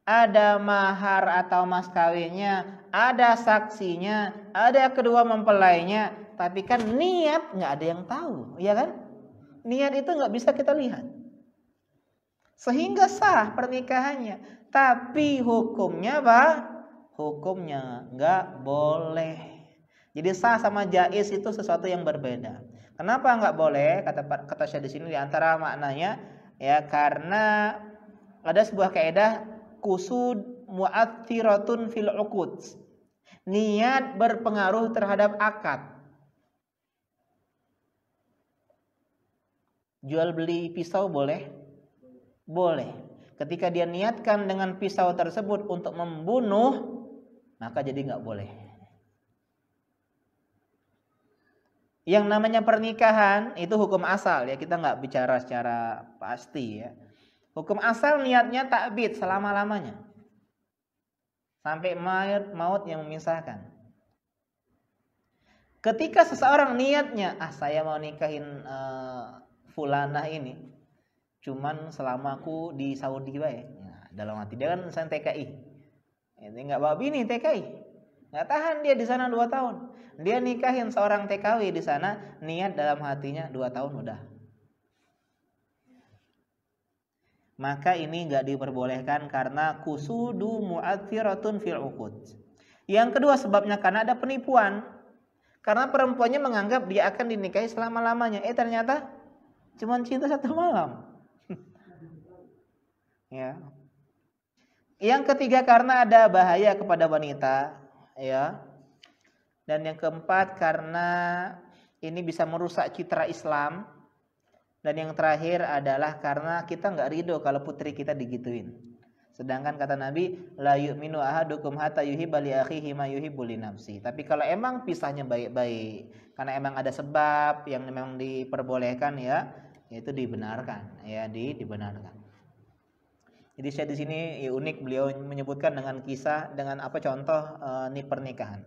ada mahar atau mas kawinnya, ada saksinya, ada kedua mempelainya. Tapi kan niat nggak ada yang tahu, ya kan? Niat itu nggak bisa kita lihat, sehingga sah pernikahannya. Tapi hukumnya apa? Hukumnya nggak boleh. Jadi sah sama jaiz itu sesuatu yang berbeda. Kenapa nggak boleh? Kata Syekh di sini di antara maknanya, ya, karena ada sebuah kaidah qusud mu'athiratun fil uqud. Niat berpengaruh terhadap akad. Jual beli pisau boleh? Boleh. Ketika dia niatkan dengan pisau tersebut untuk membunuh, maka jadi nggak boleh. Yang namanya pernikahan itu hukum asal, ya, kita nggak bicara secara pasti, ya. Hukum asal niatnya ta'bid selama-lamanya, sampai maut yang memisahkan. Ketika seseorang niatnya, saya mau nikahin fulanah ini, cuman selama aku di Saudi baik. Nah, dalam hati dia kan saya TKI. Ini nggak bawa bini TKI. Nggak tahan dia di sana 2 tahun. Dia nikahin seorang TKW di sana, niat dalam hatinya 2 tahun udah. Maka ini nggak diperbolehkan karena kusudu mu'athiratun fil uqud. Yang kedua sebabnya karena ada penipuan. Karena perempuannya menganggap dia akan dinikahi selama-lamanya. Ternyata cuma cinta 1 malam. Ya. Yang ketiga karena ada bahaya kepada wanita, ya. Dan yang keempat karena ini bisa merusak citra Islam. Dan yang terakhir adalah karena kita nggak ridho kalau putri kita digituin. Sedangkan kata Nabi, la yu'minu ahadukum hatta yuhibba li akhihi ma yuhibbu li nafsi. Tapi kalau emang pisahnya baik-baik, karena emang ada sebab yang memang diperbolehkan, ya, itu dibenarkan, ya, dibenarkan. Jadi saya di sini, ya, unik beliau menyebutkan dengan kisah, dengan apa contoh pernikahan.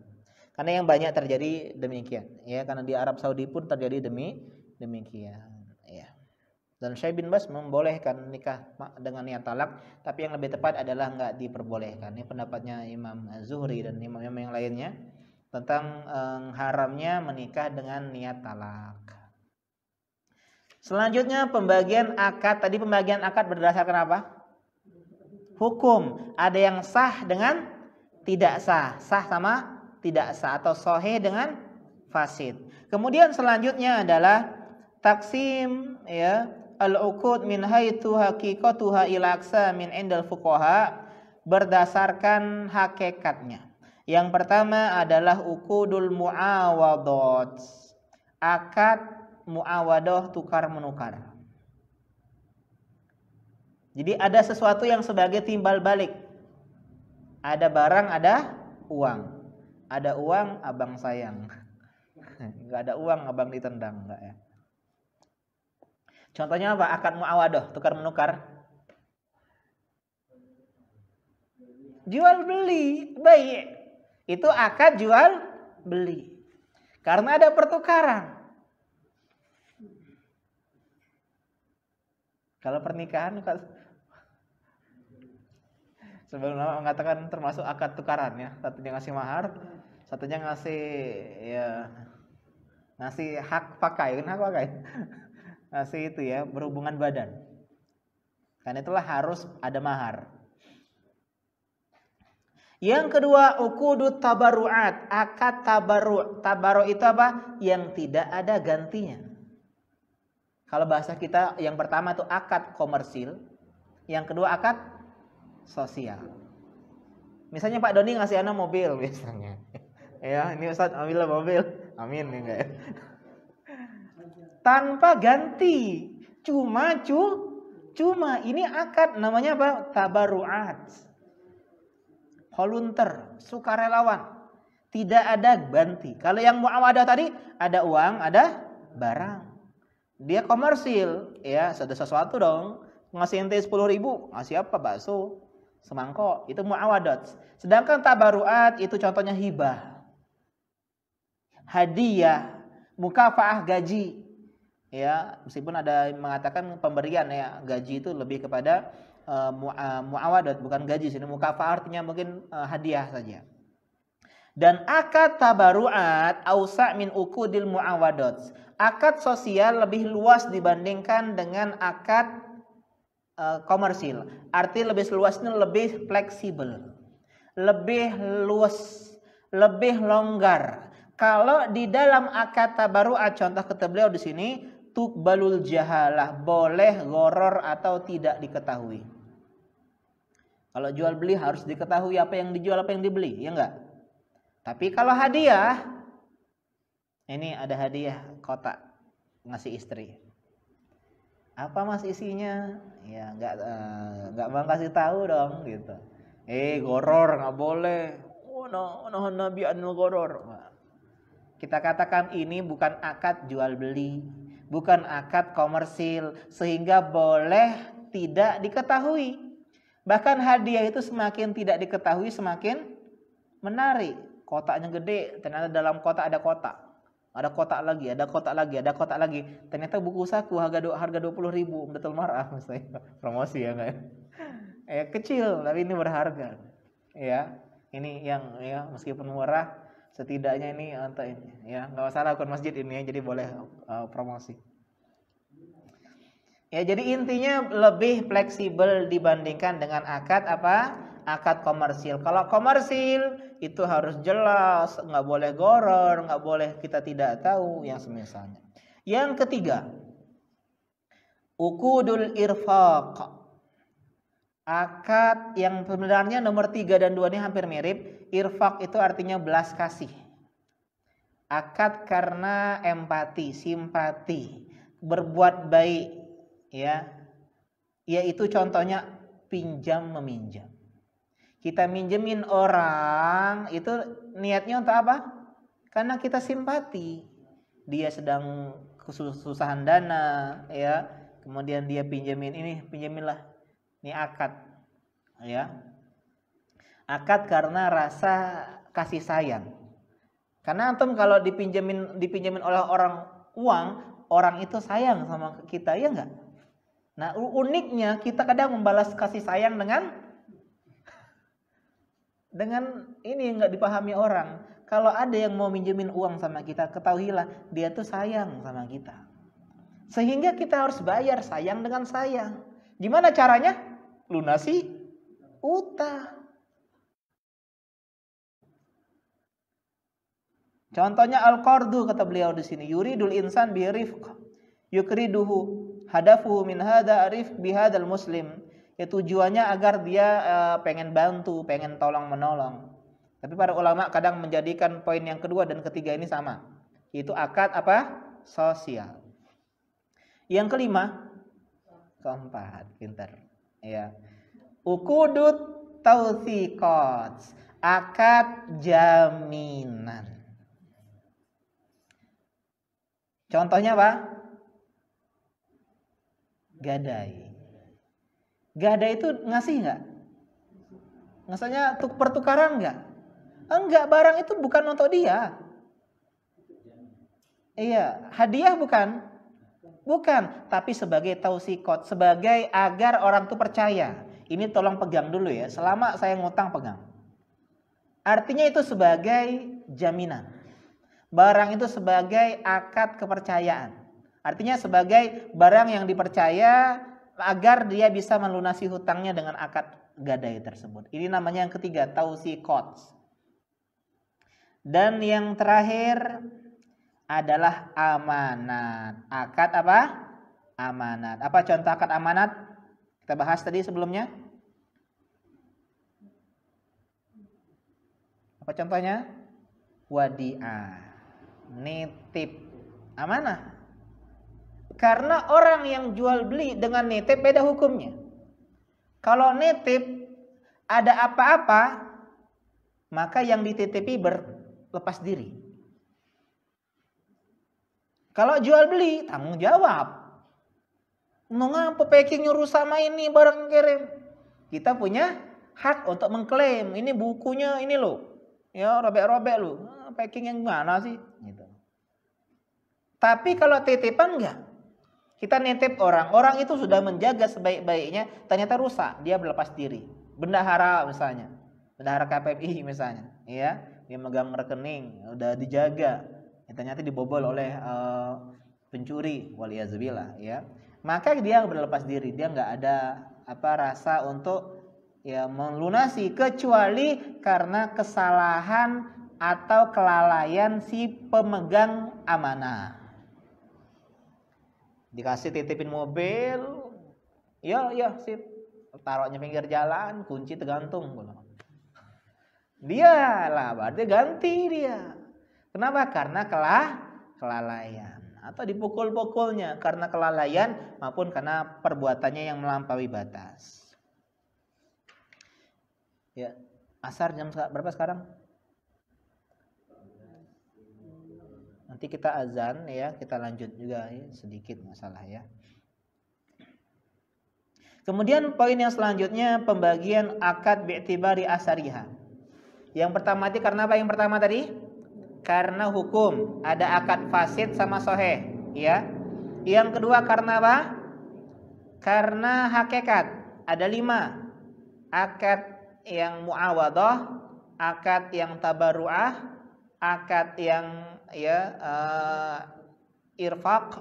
Karena yang banyak terjadi demikian, ya, karena di Arab Saudi pun terjadi demikian, ya. Dan Syekh bin Baz membolehkan nikah dengan niat talak, tapi yang lebih tepat adalah enggak diperbolehkan. Ini pendapatnya Imam Zuhri dan imam-imam yang lainnya tentang haramnya menikah dengan niat talak. Selanjutnya pembagian akad. Tadi pembagian akad berdasarkan apa? hukum. Ada yang sah dengan tidak sah. Sah sama tidak sah, atau sahih dengan fasid. Kemudian selanjutnya adalah taksim, ya, al-uqud min haitsu haqiqatuha ila aqsamin indal fuqaha, berdasarkan hakikatnya. Yang pertama adalah uqudul muawadat, akad muawadah, tukar menukar. Jadi ada sesuatu yang sebagai timbal balik. Ada barang, ada uang. Ada uang, abang sayang. Enggak ada uang, abang ditendang, enggak ya. Contohnya apa? Akad muawadah, tukar menukar. Jual beli, baik. Itu akad jual beli. Karena ada pertukaran. Kalau pernikahan, sebelum lama mengatakan termasuk akad tukaran, ya. Satunya ngasih mahar, satunya ngasih, ya, ngasih hak pakai, kan hak pakai. Ngasih itu, ya, berhubungan badan. Karena itulah harus ada mahar. Yang kedua, uqudut tabarruat, akad tabarru'. Tabarru' itu apa? Yang tidak ada gantinya. Kalau bahasa kita yang pertama itu akad komersil, yang kedua akad sosial. Misalnya Pak Doni ngasih anak mobil misalnya. Ya, ini Ustaz ambil mobil. Amin, enggak ya? Tanpa ganti. Cuma ini akad, namanya apa? Tabarruat. Volunteer, sukarelawan. Tidak ada ganti. Kalau yang muawadah tadi ada uang, ada barang. Dia komersil, ya, ada sesuatu dong. Ngasih ente 10.000, ngasih apa? Bakso, semangkok. Itu muawadat. Sedangkan tabarruat itu contohnya hibah, hadiah, mukafaah, gaji. Ya, meskipun ada mengatakan pemberian, ya, gaji itu lebih kepada muawadat, bukan gaji. Sini mukafaah artinya mungkin hadiah saja. Dan akad tabarruat ausa' min uqudil muawadat. Akad sosial lebih luas dibandingkan dengan akad komersil. Arti lebih luasnya lebih fleksibel, lebih luas, lebih longgar. Kalau di dalam akad tabarruat, contoh kata beliau di sini, tuqbalul jahalah, boleh gharar atau tidak diketahui. Kalau jual beli harus diketahui apa yang dijual, apa yang dibeli, ya enggak? Tapi kalau hadiah, ini ada hadiah kotak ngasih istri. Apa Mas isinya? Ya enggak mau kasih tahu dong gitu. Gharar enggak boleh. Oh no nabi anil gharar. Kita katakan ini bukan akad jual beli, bukan akad komersil, sehingga boleh tidak diketahui. Bahkan hadiah itu semakin tidak diketahui semakin menarik. Kotaknya gede, ternyata dalam kotak ada kotak. Ada kotak lagi, ada kotak lagi, ada kotak lagi. Ternyata buku saku harga 20.000, betul marah misalnya. Promosi ya enggak? Kecil tapi ini berharga. Ya, ini yang, ya, meskipun murah, setidaknya ini untuk ini, ya, enggak masalah akun masjid ini, ya, jadi boleh promosi. Ya, jadi intinya lebih fleksibel dibandingkan dengan akad apa? Akad komersil. Kalau komersil itu harus jelas, nggak boleh gharar, nggak boleh kita tidak tahu, yang semisalnya. Yang ketiga, uqudul irfaq. Akad yang sebenarnya nomor 3 dan 2 ini hampir mirip. Irfaq itu artinya belas kasih. Akad karena empati, simpati, berbuat baik, ya. Yaitu contohnya pinjam meminjam. Kita minjemin orang, itu niatnya untuk apa? Karena kita simpati. Dia sedang kesusahan dana, ya. Kemudian dia pinjemin ini, pinjeminlah. Ini akad, ya. Akad karena rasa kasih sayang. Karena antum kalau dipinjemin oleh orang uang, orang itu sayang sama kita, ya enggak? Nah, uniknya kita kadang membalas kasih sayang dengan ini enggak dipahami orang. Kalau ada yang mau minjemin uang sama kita, ketahuilah dia tuh sayang sama kita. Sehingga kita harus bayar sayang dengan sayang. Gimana caranya? Lunasi utang. Contohnya al-qardu kata beliau di sini, yuridul insan bi rifq yukriduhu hadafu min hadza rifq bi hadzal muslim. Ya tujuannya agar dia pengen bantu, pengen tolong menolong. Tapi para ulama kadang menjadikan poin yang kedua dan ketiga ini sama. Yaitu akad apa? Sosial. Yang kelima, keempat, pintar. Ya. Uqudut tawthiqat, akad jaminan. Contohnya apa? Gadai. Gadai itu ngasih nggak? Ngasihnya pertukaran nggak? Enggak, barang itu bukan untuk dia. Iya, hadiah bukan? Bukan, tapi sebagai tausikot, sebagai agar orang itu percaya. Ini tolong pegang dulu ya, selama saya ngutang pegang. Artinya itu sebagai jaminan. Barang itu sebagai akad kepercayaan. Artinya sebagai barang yang dipercaya agar dia bisa melunasi hutangnya dengan akad gadai tersebut. Ini namanya yang ketiga, tausikot. Dan yang terakhir adalah amanat. Akad apa? Amanat. Apa contoh akad amanat? Kita bahas tadi sebelumnya. Apa contohnya? Wadi'ah. Nitip. Amanah. Karena orang yang jual beli dengan nitip beda hukumnya. Kalau nitip ada apa-apa, maka yang dititipi berlepas diri. Kalau jual beli tanggung jawab. Ngapa packing nyuruh sama ini barang kirim? Kita punya hak untuk mengklaim. Ini bukunya ini loh. Ya robek-robek loh. Packing yang mana sih? Gitu. Tapi kalau titipan enggak. Kita nitip orang itu sudah menjaga sebaik-baiknya, ternyata rusak, dia berlepas diri. Bendahara misalnya, bendahara KPPI misalnya, ya, dia megang rekening, udah dijaga, ya, ternyata dibobol oleh pencuri, waliyazubillah, ya. Maka dia berlepas diri, dia nggak ada rasa untuk ya melunasi kecuali karena kesalahan atau kelalaian si pemegang amanah. Dikasih titipin mobil, ya sip, taruhnya pinggir jalan, kunci tergantung. Dia lah, berarti ganti dia. Kenapa? Karena kelalaian atau dipukul-pukulnya karena kelalaian maupun karena perbuatannya yang melampaui batas. Ya, asar jam berapa sekarang? Nanti kita azan ya, kita lanjut juga ya, sedikit masalah ya. Kemudian poin yang selanjutnya pembagian akad bi'tibari asariha. Yang pertama tadi karena apa yang pertama tadi? Karena hukum, ada akad fasid sama sahih, ya. Yang kedua karena apa? Karena hakikat, ada 5. Akad yang muawadah, akad yang tabarru'ah, akad yang irfaq,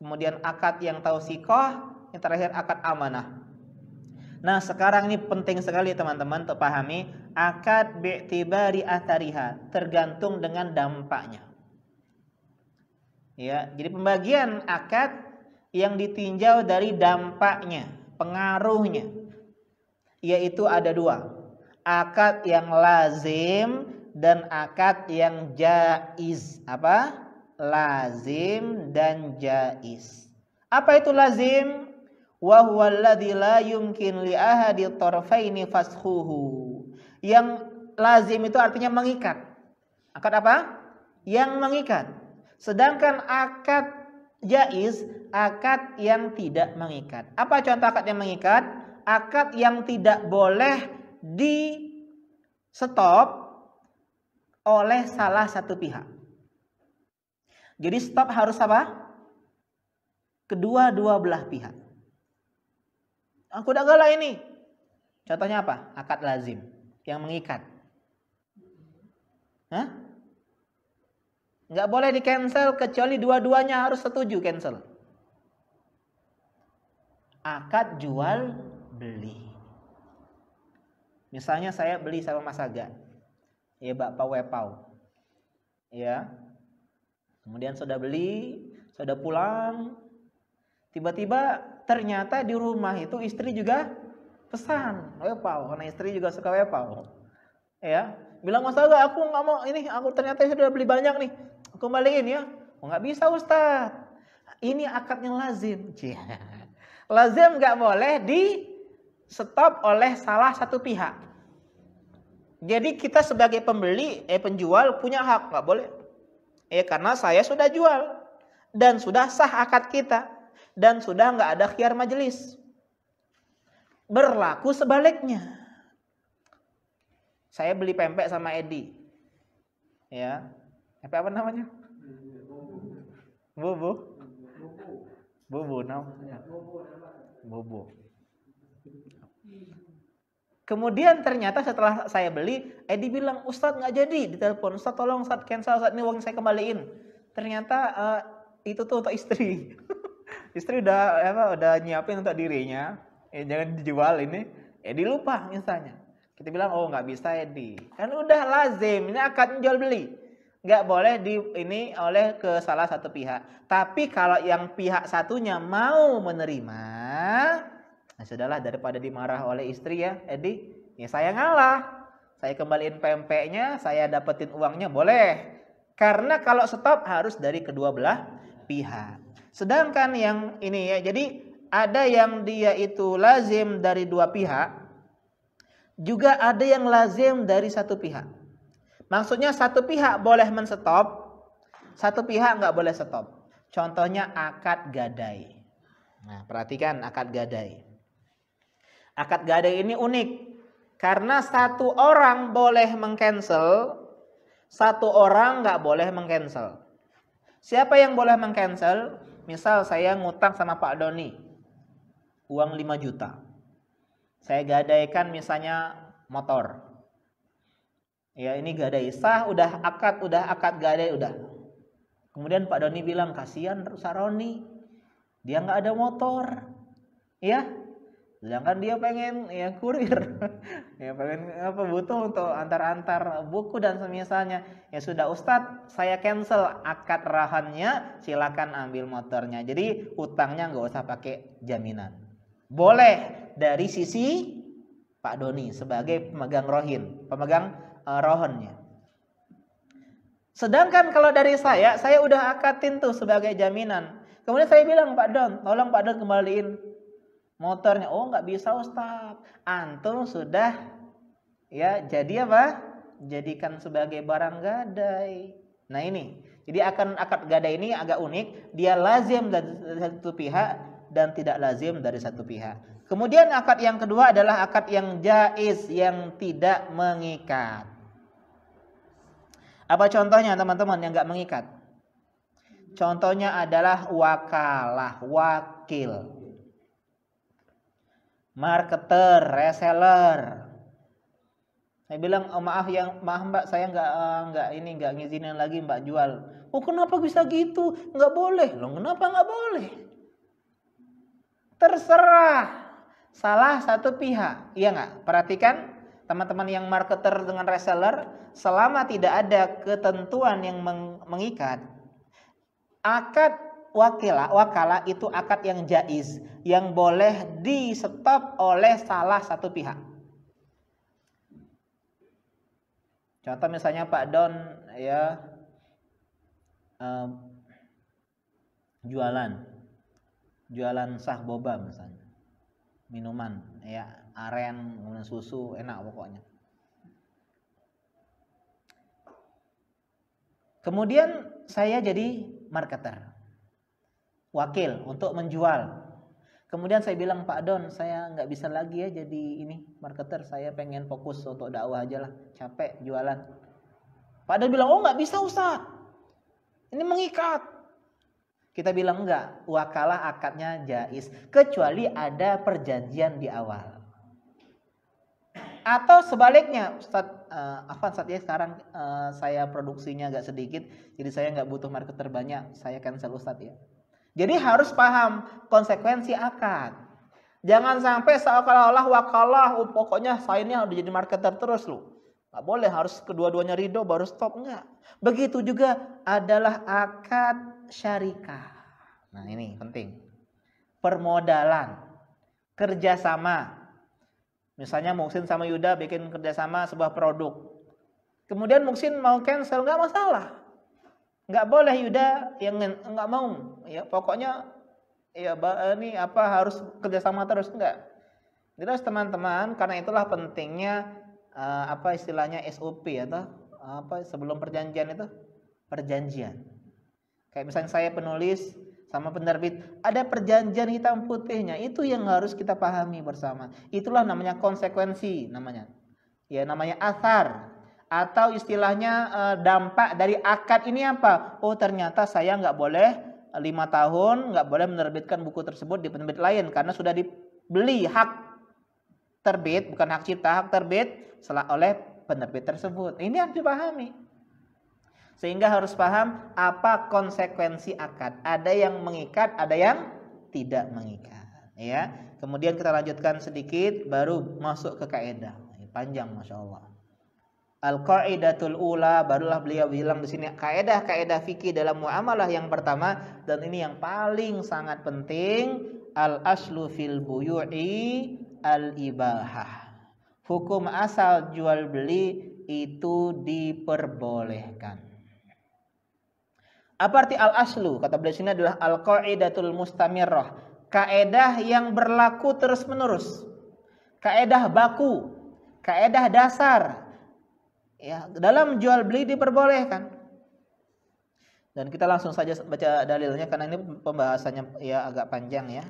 kemudian akad yang tausiqah, yang terakhir akad amanah. Nah, sekarang ini penting sekali teman-teman untuk pahami akad bi'tibari athariha, tergantung dengan dampaknya. Ya, jadi pembagian akad yang ditinjau dari dampaknya, pengaruhnya. Yaitu ada 2. Akad yang lazim dan akad yang jaiz. Apa? Lazim dan jaiz. Apa itu lazim? Wa huwa alladzi la yumkin li ahadi tarfaini fasxuhu. Yang lazim itu artinya mengikat. Akad apa? Yang mengikat. Sedangkan akad jaiz, akad yang tidak mengikat. Apa contoh akad yang mengikat? Akad yang tidak boleh di stop oleh salah satu pihak. Jadi stop harus apa? Kedua-dua belah pihak. Aku udah galah ini. Contohnya apa? Akad lazim yang mengikat. Hah? Nggak boleh di cancel kecuali dua-duanya harus setuju cancel. Akad jual beli. Misalnya saya beli sama Mas Aga, ya bakpao wepau, ya. Kemudian sudah beli, sudah pulang, tiba-tiba ternyata di rumah itu istri juga pesan wepau, karena istri juga suka wepau, ya. Bilang Mas Aga, aku nggak mau ini, aku ternyata sudah beli banyak nih, aku kembaliin ya. Oh, nggak bisa Ustadz, ini akad yang lazim. Lazim nggak boleh di stop oleh salah satu pihak. Jadi kita sebagai pembeli, penjual punya hak, nggak boleh. Karena saya sudah jual dan sudah sah akad kita dan sudah nggak ada khiyar majelis. Berlaku sebaliknya. Saya beli pempek sama Edi, ya, apa namanya? Bobo, namanya. Bobo. Kemudian ternyata setelah saya beli, Edi bilang, Ustadz nggak jadi, ditelepon, Ustadz tolong Ustadz cancel, Ustadz ini uang saya kembaliin. Ternyata itu tuh untuk istri. Istri udah nyiapin untuk dirinya, jangan dijual ini. Edi lupa misalnya. Kita bilang, oh nggak bisa Edi, kan udah lazim, ini akad jual beli, nggak boleh ini oleh ke salah satu pihak. Tapi kalau yang pihak satunya mau menerima, nah sudahlah, daripada dimarah oleh istri ya Edi, ya saya ngalah, saya kembaliin pempeknya, saya dapetin uangnya, boleh. Karena kalau stop harus dari kedua belah pihak. Sedangkan yang ini ya, jadi ada yang dia itu lazim dari dua pihak, juga ada yang lazim dari satu pihak. Maksudnya satu pihak boleh menstop, satu pihak nggak boleh stop. Contohnya akad gadai. Nah, perhatikan akad gadai. Akad gadai ini unik karena satu orang boleh mengcancel, satu orang nggak boleh mengcancel. Siapa yang boleh mengcancel? Misal saya ngutang sama Pak Doni uang 5 juta. Saya gadaikan misalnya motor. Ya, ini gadai sah, udah akad gadai udah. Kemudian Pak Doni bilang, kasihan Saroni, dia nggak ada motor, ya. Sedangkan dia pengen ya kurir, ya pengen butuh untuk antar buku dan semisalnya. Ya sudah Ustadz, saya cancel akad rahannya, silakan ambil motornya. Jadi utangnya nggak usah pakai jaminan. Boleh dari sisi Pak Doni sebagai pemegang rohonnya. Sedangkan kalau dari saya udah akadin tuh sebagai jaminan. Kemudian saya bilang, Pak Don, tolong Pak Don kembaliin motornya. Oh nggak bisa Ustadz, antum sudah ya jadi apa? Jadikan sebagai barang gadai. Nah ini, jadi akad gadai ini agak unik. Dia lazim dari satu pihak dan tidak lazim dari satu pihak. Kemudian akad yang kedua adalah akad yang jaiz, yang tidak mengikat. Apa contohnya teman-teman yang nggak mengikat? Contohnya adalah wakalah, wakil, marketer, reseller. Saya bilang, oh, maaf Mbak, saya nggak ngizinin lagi Mbak jual. Oh kenapa bisa gitu? Nggak boleh. Loh kenapa nggak boleh? Terserah salah satu pihak, iya nggak? Perhatikan teman-teman yang marketer dengan reseller, selama tidak ada ketentuan yang mengikat, akad wakalah itu akad yang jaiz, yang boleh di stop oleh salah satu pihak. Contoh misalnya Pak Don ya jualan sah boba misalnya, minuman ya, aren, susu, enak pokoknya. Kemudian saya jadi marketer, wakil untuk menjual. Kemudian saya bilang, Pak Don, saya nggak bisa lagi ya jadi ini marketer, saya pengen fokus untuk dakwah aja lah, capek jualan. Pak Don bilang, oh nggak bisa Ustaz, ini mengikat. Kita bilang enggak, wakalah akadnya jaiz, kecuali ada perjanjian di awal. Atau sebaliknya, Ustaz, ya sekarang saya produksinya agak sedikit, jadi saya nggak butuh marketer banyak, saya cancel Ustaz ya. Jadi harus paham konsekuensi akad. Jangan sampai seolah-olah wakalah, pokoknya saya ini harus jadi marketer terus lu. Nggak boleh, harus kedua-duanya ridho baru stop, enggak. Begitu juga adalah akad syarikah. Nah ini penting. Permodalan, kerjasama. Misalnya Muksin sama Yuda bikin kerjasama sebuah produk. Kemudian Muksin mau cancel, nggak masalah. Nggak boleh Yuda yang nggak mau. Ya pokoknya ya ini harus kerjasama terus, enggak. Terus teman-teman, karena itulah pentingnya istilahnya SOP atau sebelum perjanjian itu perjanjian. Kayak misalnya saya penulis sama penerbit, ada perjanjian hitam putihnya, itu yang harus kita pahami bersama. Itulah namanya konsekuensi namanya. Ya namanya athar atau istilahnya dampak dari akad ini apa? Oh ternyata saya nggak boleh 5 tahun nggak boleh menerbitkan buku tersebut di penerbit lain karena sudah dibeli hak terbit, bukan hak cipta, hak terbit oleh penerbit tersebut. Ini harus dipahami. Sehingga harus paham apa konsekuensi akad. Ada yang mengikat, ada yang tidak mengikat. Ya. Kemudian kita lanjutkan sedikit, baru masuk ke kaidah. Panjang, masya Allah. Al-qaidatul ula, barulah beliau bilang di sini kaidah-kaidah fikih dalam muamalah yang pertama, dan ini yang paling sangat penting, al-aslu fil buyu'i al-ibahah. Hukum asal jual beli itu diperbolehkan. Apa arti al-aslu? Kata beliau sini adalah al-qaidatul mustamirrah, kaidah yang berlaku terus-menerus. Kaidah baku, kaidah dasar. Ya, dalam jual beli diperbolehkan. Dan kita langsung saja baca dalilnya karena ini pembahasannya ya agak panjang ya.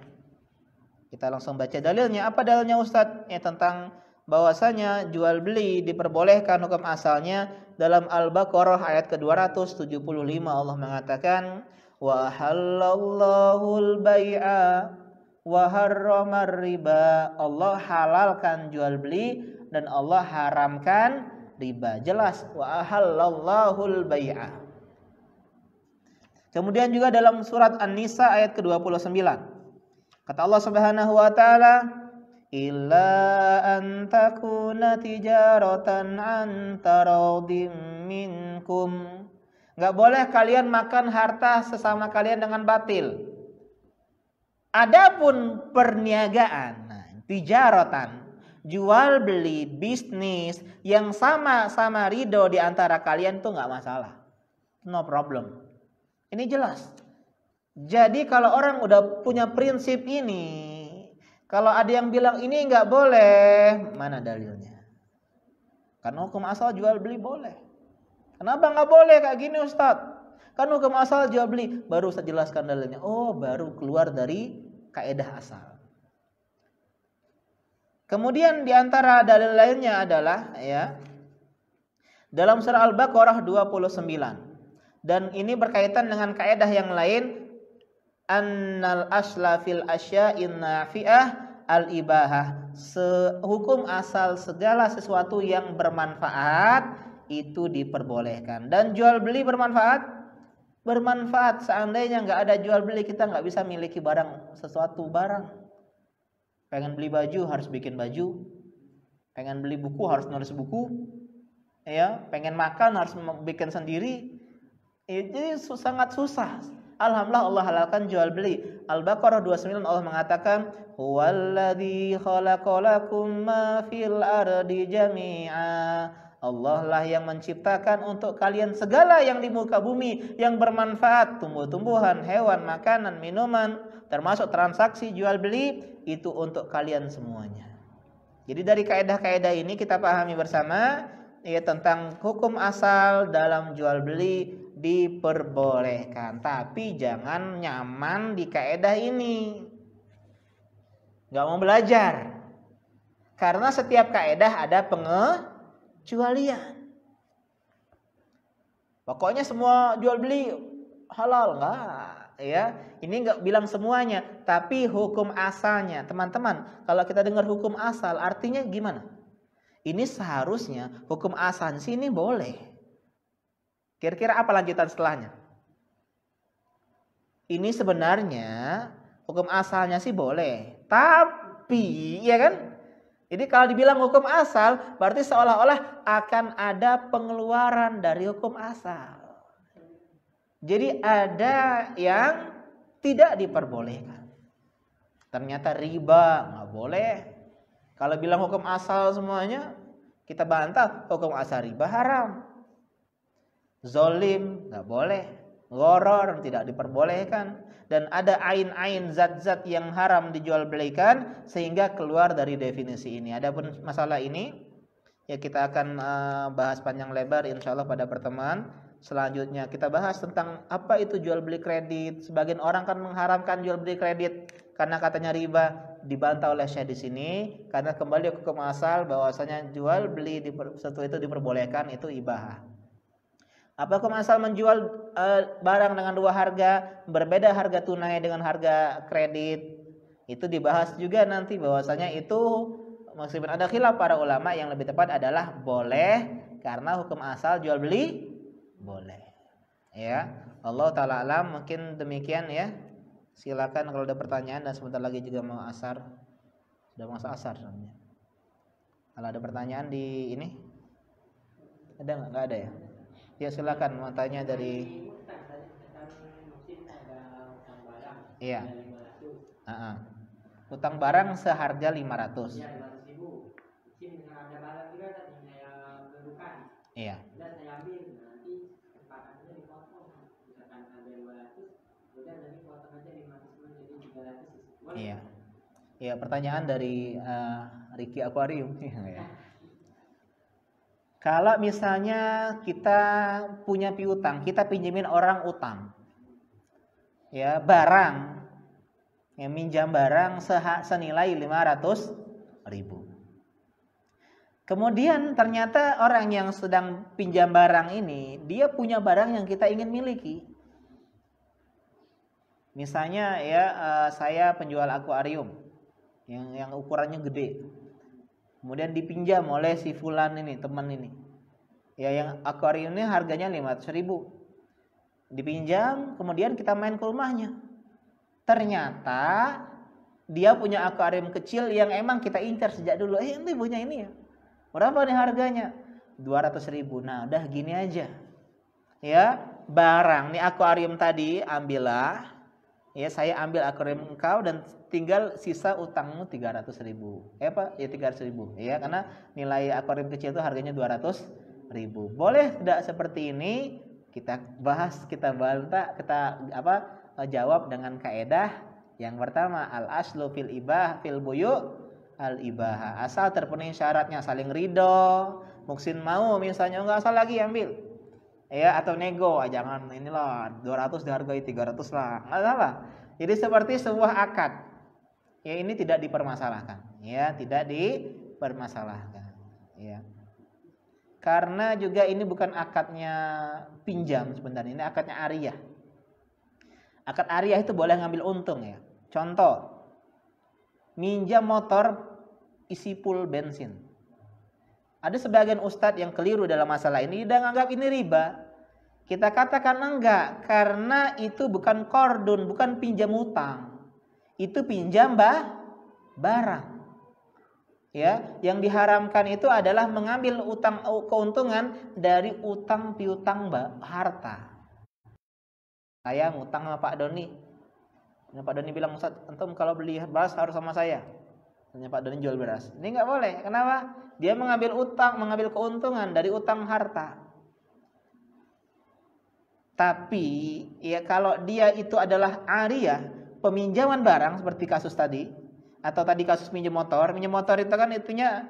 Kita langsung baca dalilnya. Apa dalilnya Ustadz? Ya tentang bahwasanya jual beli diperbolehkan hukum asalnya dalam Al-Baqarah ayat ke-275 Allah mengatakan wa halallahul bai'a wa harramar riba. Allah halalkan jual beli dan Allah haramkan riba. Jelas wa halallahul bai'a. Kemudian juga dalam surat An-Nisa ayat ke-29 kata Allah Subhanahu wa taala illa an takuna tijaratan an taradim minkum. Enggak boleh kalian makan harta sesama kalian dengan batil. Adapun perniagaan, tijaratan, jual beli, bisnis yang sama-sama ridho di antara kalian tuh enggak masalah. No problem. Ini jelas. Jadi kalau orang udah punya prinsip ini, kalau ada yang bilang ini nggak boleh, mana dalilnya? Karena hukum asal jual beli boleh. Kenapa nggak boleh kayak gini Ustadz? Kan hukum asal jual beli, baru saya jelaskan dalilnya. Oh, baru keluar dari kaidah asal. Kemudian di antara dalil lainnya adalah ya dalam surah Al-Baqarah 29. Dan ini berkaitan dengan kaidah yang lain. Annal asla fil asya'in nafi'ah al-ibahah. Hukum asal segala sesuatu yang bermanfaat itu diperbolehkan. Dan jual beli bermanfaat? Bermanfaat. Seandainya nggak ada jual beli, kita nggak bisa miliki sesuatu barang. Pengen beli baju harus bikin baju. Pengen beli buku harus nulis buku. Ya, pengen makan harus bikin sendiri. Ini sangat susah. Alhamdulillah Allah halalkan jual beli. Al-Baqarah 29 Allah mengatakan huwallazi khalaqalakum ma fil ardi jami'a. Allah lah yang menciptakan untuk kalian segala yang di muka bumi yang bermanfaat, tumbuh-tumbuhan, hewan, makanan, minuman, termasuk transaksi jual beli itu untuk kalian semuanya. Jadi dari kaidah-kaidah ini kita pahami bersama ya tentang hukum asal dalam jual beli diperbolehkan, tapi jangan nyaman di kaidah ini, nggak mau belajar, karena setiap kaidah ada pengecualian. Pokoknya semua jual beli halal, enggak ya. Ini nggak bilang semuanya, tapi hukum asalnya. Teman-teman, kalau kita dengar hukum asal artinya gimana? Ini seharusnya hukum asal sini boleh. Kira-kira apa lanjutan setelahnya? Ini sebenarnya hukum asalnya sih boleh, Tapi, ya kan? Jadi kalau dibilang hukum asal, berarti seolah-olah akan ada pengeluaran dari hukum asal. Jadi ada yang tidak diperbolehkan. Ternyata riba nggak boleh. Kalau bilang hukum asal semuanya, kita bantah hukum asal riba haram. Zolim nggak boleh. Gharar tidak diperbolehkan. Dan ada ain-ain zat-zat yang haram dijual belikan sehingga keluar dari definisi ini. Adapun masalah ini ya kita akan bahas panjang lebar insyaallah pada pertemuan selanjutnya. Kita bahas tentang apa itu jual beli kredit. Sebagian orang kan mengharamkan jual beli kredit karena katanya riba. Dibantah oleh Syekh di sini karena kembali ke hukum asal bahwasanya jual beli sesuatu itu diperbolehkan, itu ibahah. Apa hukum asal menjual barang dengan dua harga, berbeda harga tunai dengan harga kredit? Itu dibahas juga nanti bahwasanya itu meskipun ada khilaf para ulama, yang lebih tepat adalah boleh karena hukum asal jual beli boleh. Ya, Allah taala alam, mungkin demikian ya. Silakan kalau ada pertanyaan, dan sebentar lagi juga mau asar. Sudah mau asar sebenarnya. Kalau ada pertanyaan di ini ada nggak? Nggak ada ya? Ya silakan mau tanya dari. Iya. Utang barang seharga 500. Iya. Iya. Iya, pertanyaan dari Ricky Aquarium. Kalau misalnya kita punya piutang, kita pinjemin orang utang, ya barang, yang minjam barang senilai 500.000. Kemudian ternyata orang yang sedang pinjam barang ini, dia punya barang yang kita ingin miliki. Misalnya ya saya penjual akuarium yang ukurannya gede. Kemudian dipinjam oleh si fulan ini, teman ini. Ya yang akuarium ini harganya 500.000. Dipinjam, kemudian kita main ke rumahnya. Ternyata dia punya akuarium kecil yang emang kita incar sejak dulu. Ini punya ini ya. Berapa nih harganya? 200.000. Nah, udah gini aja. Ya, barang nih akuarium tadi ambillah. Ya, saya ambil akuarium engkau dan tinggal sisa utangmu 300.000. Pak? Ya 300.000. Ya, karena nilai akuarium kecil itu harganya 200.000. Boleh tidak seperti ini? Kita bahas, kita bantah, kita jawab dengan kaedah yang pertama, al aslu fil ibah fil buyu al ibaha. Asal terpenuhi syaratnya, saling ridho, muksin mau misalnya, enggak asal lagi ambil. Ya, atau nego, jangan inilah 200 dihargai 300 lah, nggak salah. Jadi seperti sebuah akad, ya ini tidak dipermasalahkan, ya tidak dipermasalahkan, ya. Karena juga ini bukan akadnya pinjam sebenarnya, ini akadnya ariyah. Akad ariyah itu boleh ngambil untung ya. Contoh, minjam motor isi full bensin. Ada sebagian ustadz yang keliru dalam masalah ini dan menganggap ini riba. Kita katakan enggak, karena itu bukan kordun, bukan pinjam utang. Itu pinjam barang. Ya, yang diharamkan itu adalah mengambil keuntungan dari utang piutang harta. Saya ngutang sama Pak Doni. Pak Doni bilang, Ustaz, antum kalau beli beras harus sama saya. Tanya Pak Doni jual beras. Ini enggak boleh. Kenapa? Dia mengambil mengambil keuntungan dari utang harta. Tapi ya kalau dia itu adalah ariyah, peminjaman barang seperti kasus tadi, atau tadi kasus minjem motor itu kan itunya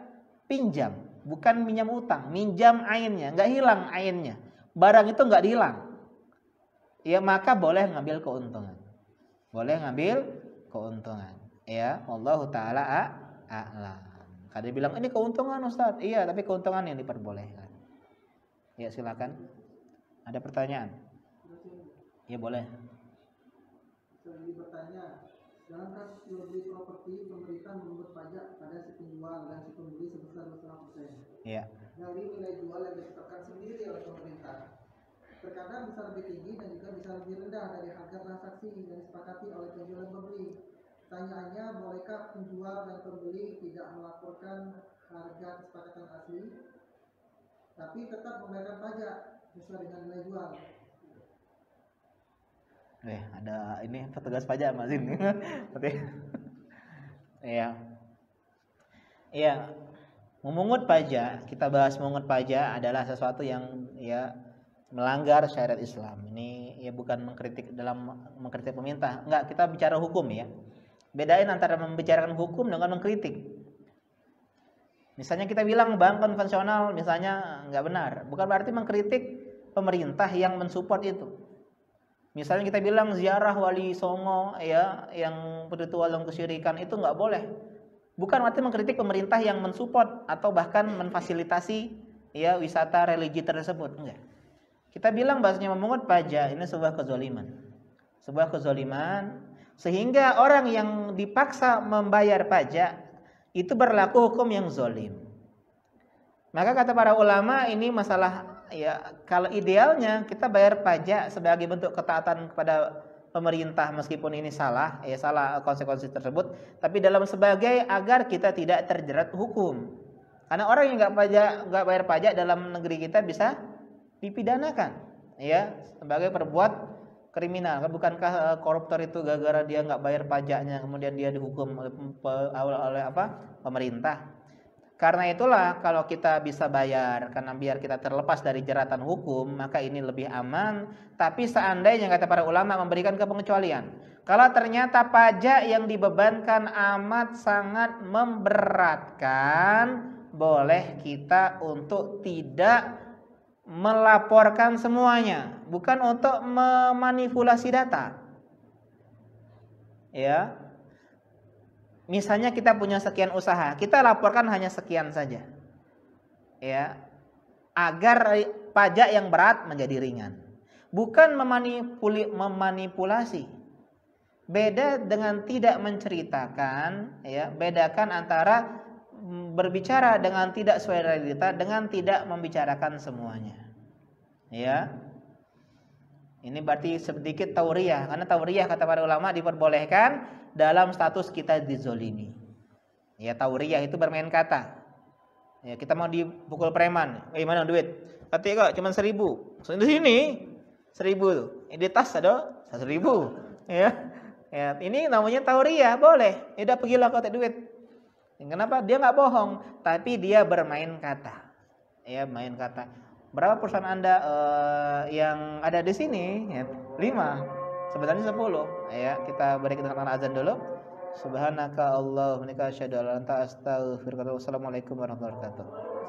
pinjam, bukan minjam utang, minjam ainnya, enggak hilang ainnya. Barang itu enggak hilang. Ya maka boleh ngambil keuntungan. Boleh ngambil keuntungan. Ya, Allahu taala a'lam. Kadang bilang ini keuntungan Ustaz. Iya, tapi keuntungan yang diperbolehkan. Ya, silakan. Ada pertanyaan? Ya, boleh. Saya bertanya, dalam kasus jual beli properti, pemerintah memungut pajak pada si penjual dan si pembeli sebesar 5%. Iya. Dari nilai jual yang ditetapkan sendiri oleh pemerintah. Terkadang bisa lebih tinggi dan juga bisa lebih rendah dari harga transaksi yang disepakati oleh penjual dan pembeli. Pertanyaannya, boleh mereka penjual dan pembeli tidak melaporkan harga kesepakatan asli, tapi tetap membayar pajak sesuai dengan nilai jual. Ada ini petugas pajak Mas ini. Iya. Iya. Memungut pajak, kita bahas memungut pajak adalah sesuatu yang ya melanggar syariat Islam. Ini ya bukan mengkritik pemerintah. Enggak, kita bicara hukum ya. Bedain antara membicarakan hukum dengan mengkritik. Misalnya kita bilang bank konvensional misalnya enggak benar, bukan berarti mengkritik pemerintah yang mensupport itu. Misalnya kita bilang ziarah Wali Songo ya yang berritual kesyirikan itu enggak boleh. Bukan berarti mengkritik pemerintah yang mensupport atau bahkan memfasilitasi ya wisata religi tersebut, enggak. Kita bilang bahasanya memungut pajak ini sebuah kezaliman. Sebuah kezaliman sehingga orang yang dipaksa membayar pajak itu berlaku hukum yang zalim. Maka kata para ulama ini masalah ya kalau idealnya kita bayar pajak sebagai bentuk ketaatan kepada pemerintah meskipun ini salah konsekuensi tersebut, tapi dalam sebagai agar kita tidak terjerat hukum. Karena orang yang nggak bayar pajak dalam negeri kita bisa dipidanakan ya sebagai perbuat kriminal. Bukankah koruptor itu gara-gara dia nggak bayar pajaknya kemudian dia dihukum oleh pemerintah? Karena itulah kalau kita bisa bayar karena biar kita terlepas dari jeratan hukum, maka ini lebih aman. Tapi seandainya kata para ulama memberikan kepengecualian, kalau ternyata pajak yang dibebankan amat sangat memberatkan, boleh kita untuk tidak melaporkan semuanya, bukan untuk memanipulasi data. Ya. Misalnya kita punya sekian usaha, kita laporkan hanya sekian saja. Ya. Agar pajak yang berat menjadi ringan. Bukan memanipulasi. Beda dengan tidak menceritakan, ya, bedakan antara berbicara dengan tidak sesuai realita dengan tidak membicarakan semuanya. Ya. Ini berarti sedikit tauriyah, karena tauriyah kata para ulama diperbolehkan dalam status kita dizolimi. Ya, tauriyah itu bermain kata. Ya, kita mau dipukul preman, mana duit? Katanya kok cuma 1.000. Di sini 1.000 tuh. Di tas ada 1.000. Ya. Ya, ini namanya tauriyah, boleh. Ya udah pergilah kau tak duit. Kenapa? Dia enggak bohong, tapi dia bermain kata. Ya, main kata. Berapa perusahaan Anda yang ada di sini? Ya, 5. Sebenarnya 10. Ya, kita beri keterangan azan dulu. Subhanaka Allahumma asyhadu an la ilaha illa anta astaghfiruka wa atubu ilaik. Wassalamualaikum warahmatullahi wabarakatuh.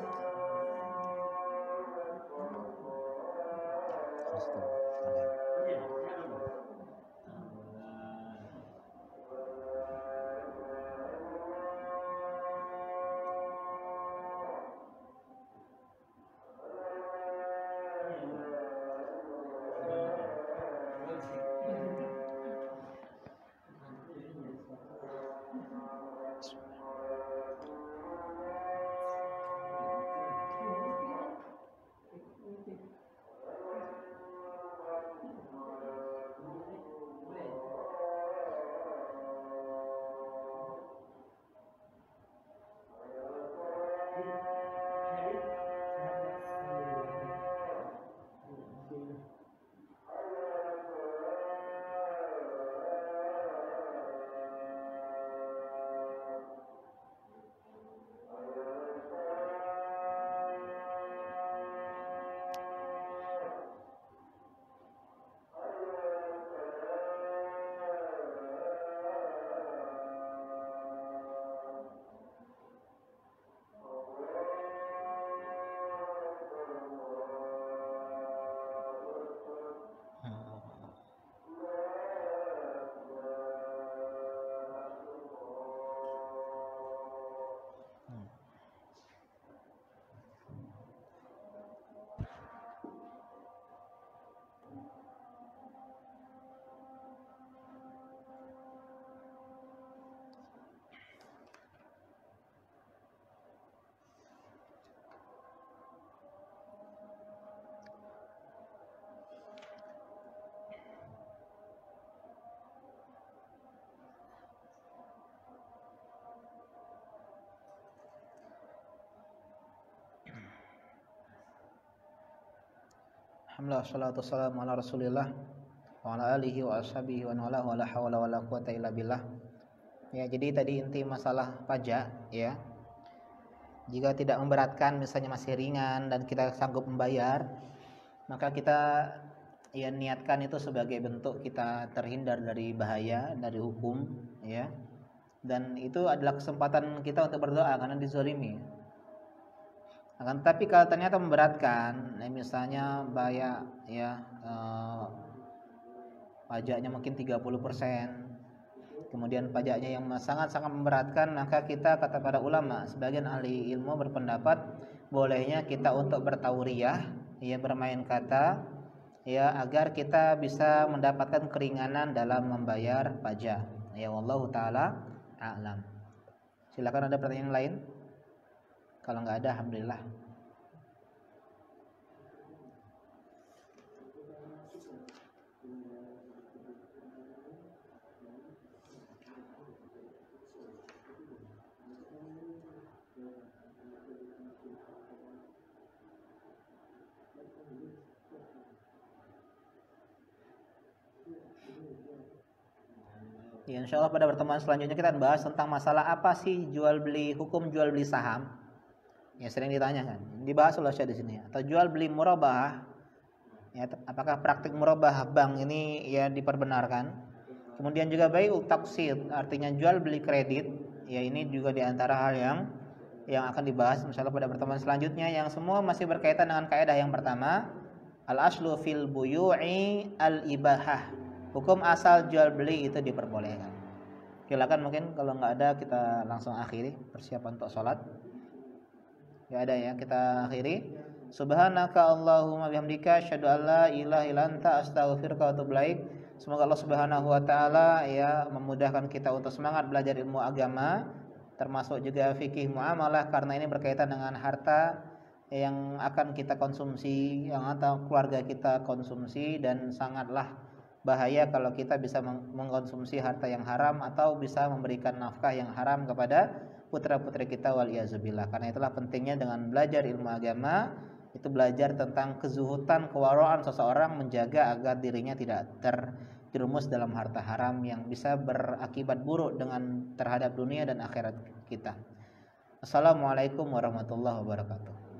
Alhamdulillah wassalatu wassalamu ala Rasulillah wa ala alihi wa ashabihi wa ala wala hawla wala quwata illa billah. Ya, jadi tadi inti masalah pajak ya. Jika tidak memberatkan, misalnya masih ringan dan kita sanggup membayar, maka kita ya niatkan itu sebagai bentuk kita terhindar dari bahaya, dari hukum ya. Dan itu adalah kesempatan kita untuk berdoa karena dizalimi. Akan tapi kalau ternyata memberatkan, misalnya bayar ya pajaknya mungkin 30%, kemudian pajaknya yang sangat-sangat memberatkan, maka kita, kata para ulama, sebagian ahli ilmu berpendapat bolehnya kita untuk bertauriyah, ya bermain kata, ya agar kita bisa mendapatkan keringanan dalam membayar pajak. Ya wallahu taala a'lam. Silakan, ada pertanyaan lain? Kalau nggak ada, alhamdulillah. Ya, insya Allah pada pertemuan selanjutnya kita akan bahas tentang masalah apa sih jual beli, hukum jual beli saham. Ya sering ditanyakan, dibahas oleh Syekh di sini. Atau jual beli murabah, ya apakah praktik murabah bank ini ya diperbenarkan? Kemudian juga bai'ut taqsid, artinya jual beli kredit. Ya ini juga diantara hal yang akan dibahas insya Allah pada pertemuan selanjutnya, yang semua masih berkaitan dengan kaidah yang pertama, al-aslu fil buyu'i al-ibahah. Hukum asal jual beli itu diperbolehkan. Silakan, mungkin kalau nggak ada kita langsung akhiri, persiapan untuk sholat. Ya ada ya, kita akhiri. Subhanaka Allahumma bihamdika asyhadu an la ilaha illa anta astaghfiruka wa atubu ilaik. Semoga Allah Subhanahu wa taala ya memudahkan kita untuk semangat belajar ilmu agama, termasuk juga fikih muamalah, karena ini berkaitan dengan harta yang akan kita konsumsi, yang atau keluarga kita konsumsi, dan sangatlah bahaya kalau kita bisa mengkonsumsi harta yang haram atau bisa memberikan nafkah yang haram kepada putra-putri kita, waliyazubillah. Karena itulah pentingnya dengan belajar ilmu agama, itu belajar tentang kezuhudan, kewaraan seseorang, menjaga agar dirinya tidak terjerumus dalam harta haram yang bisa berakibat buruk dengan terhadap dunia dan akhirat kita. Assalamualaikum warahmatullahi wabarakatuh.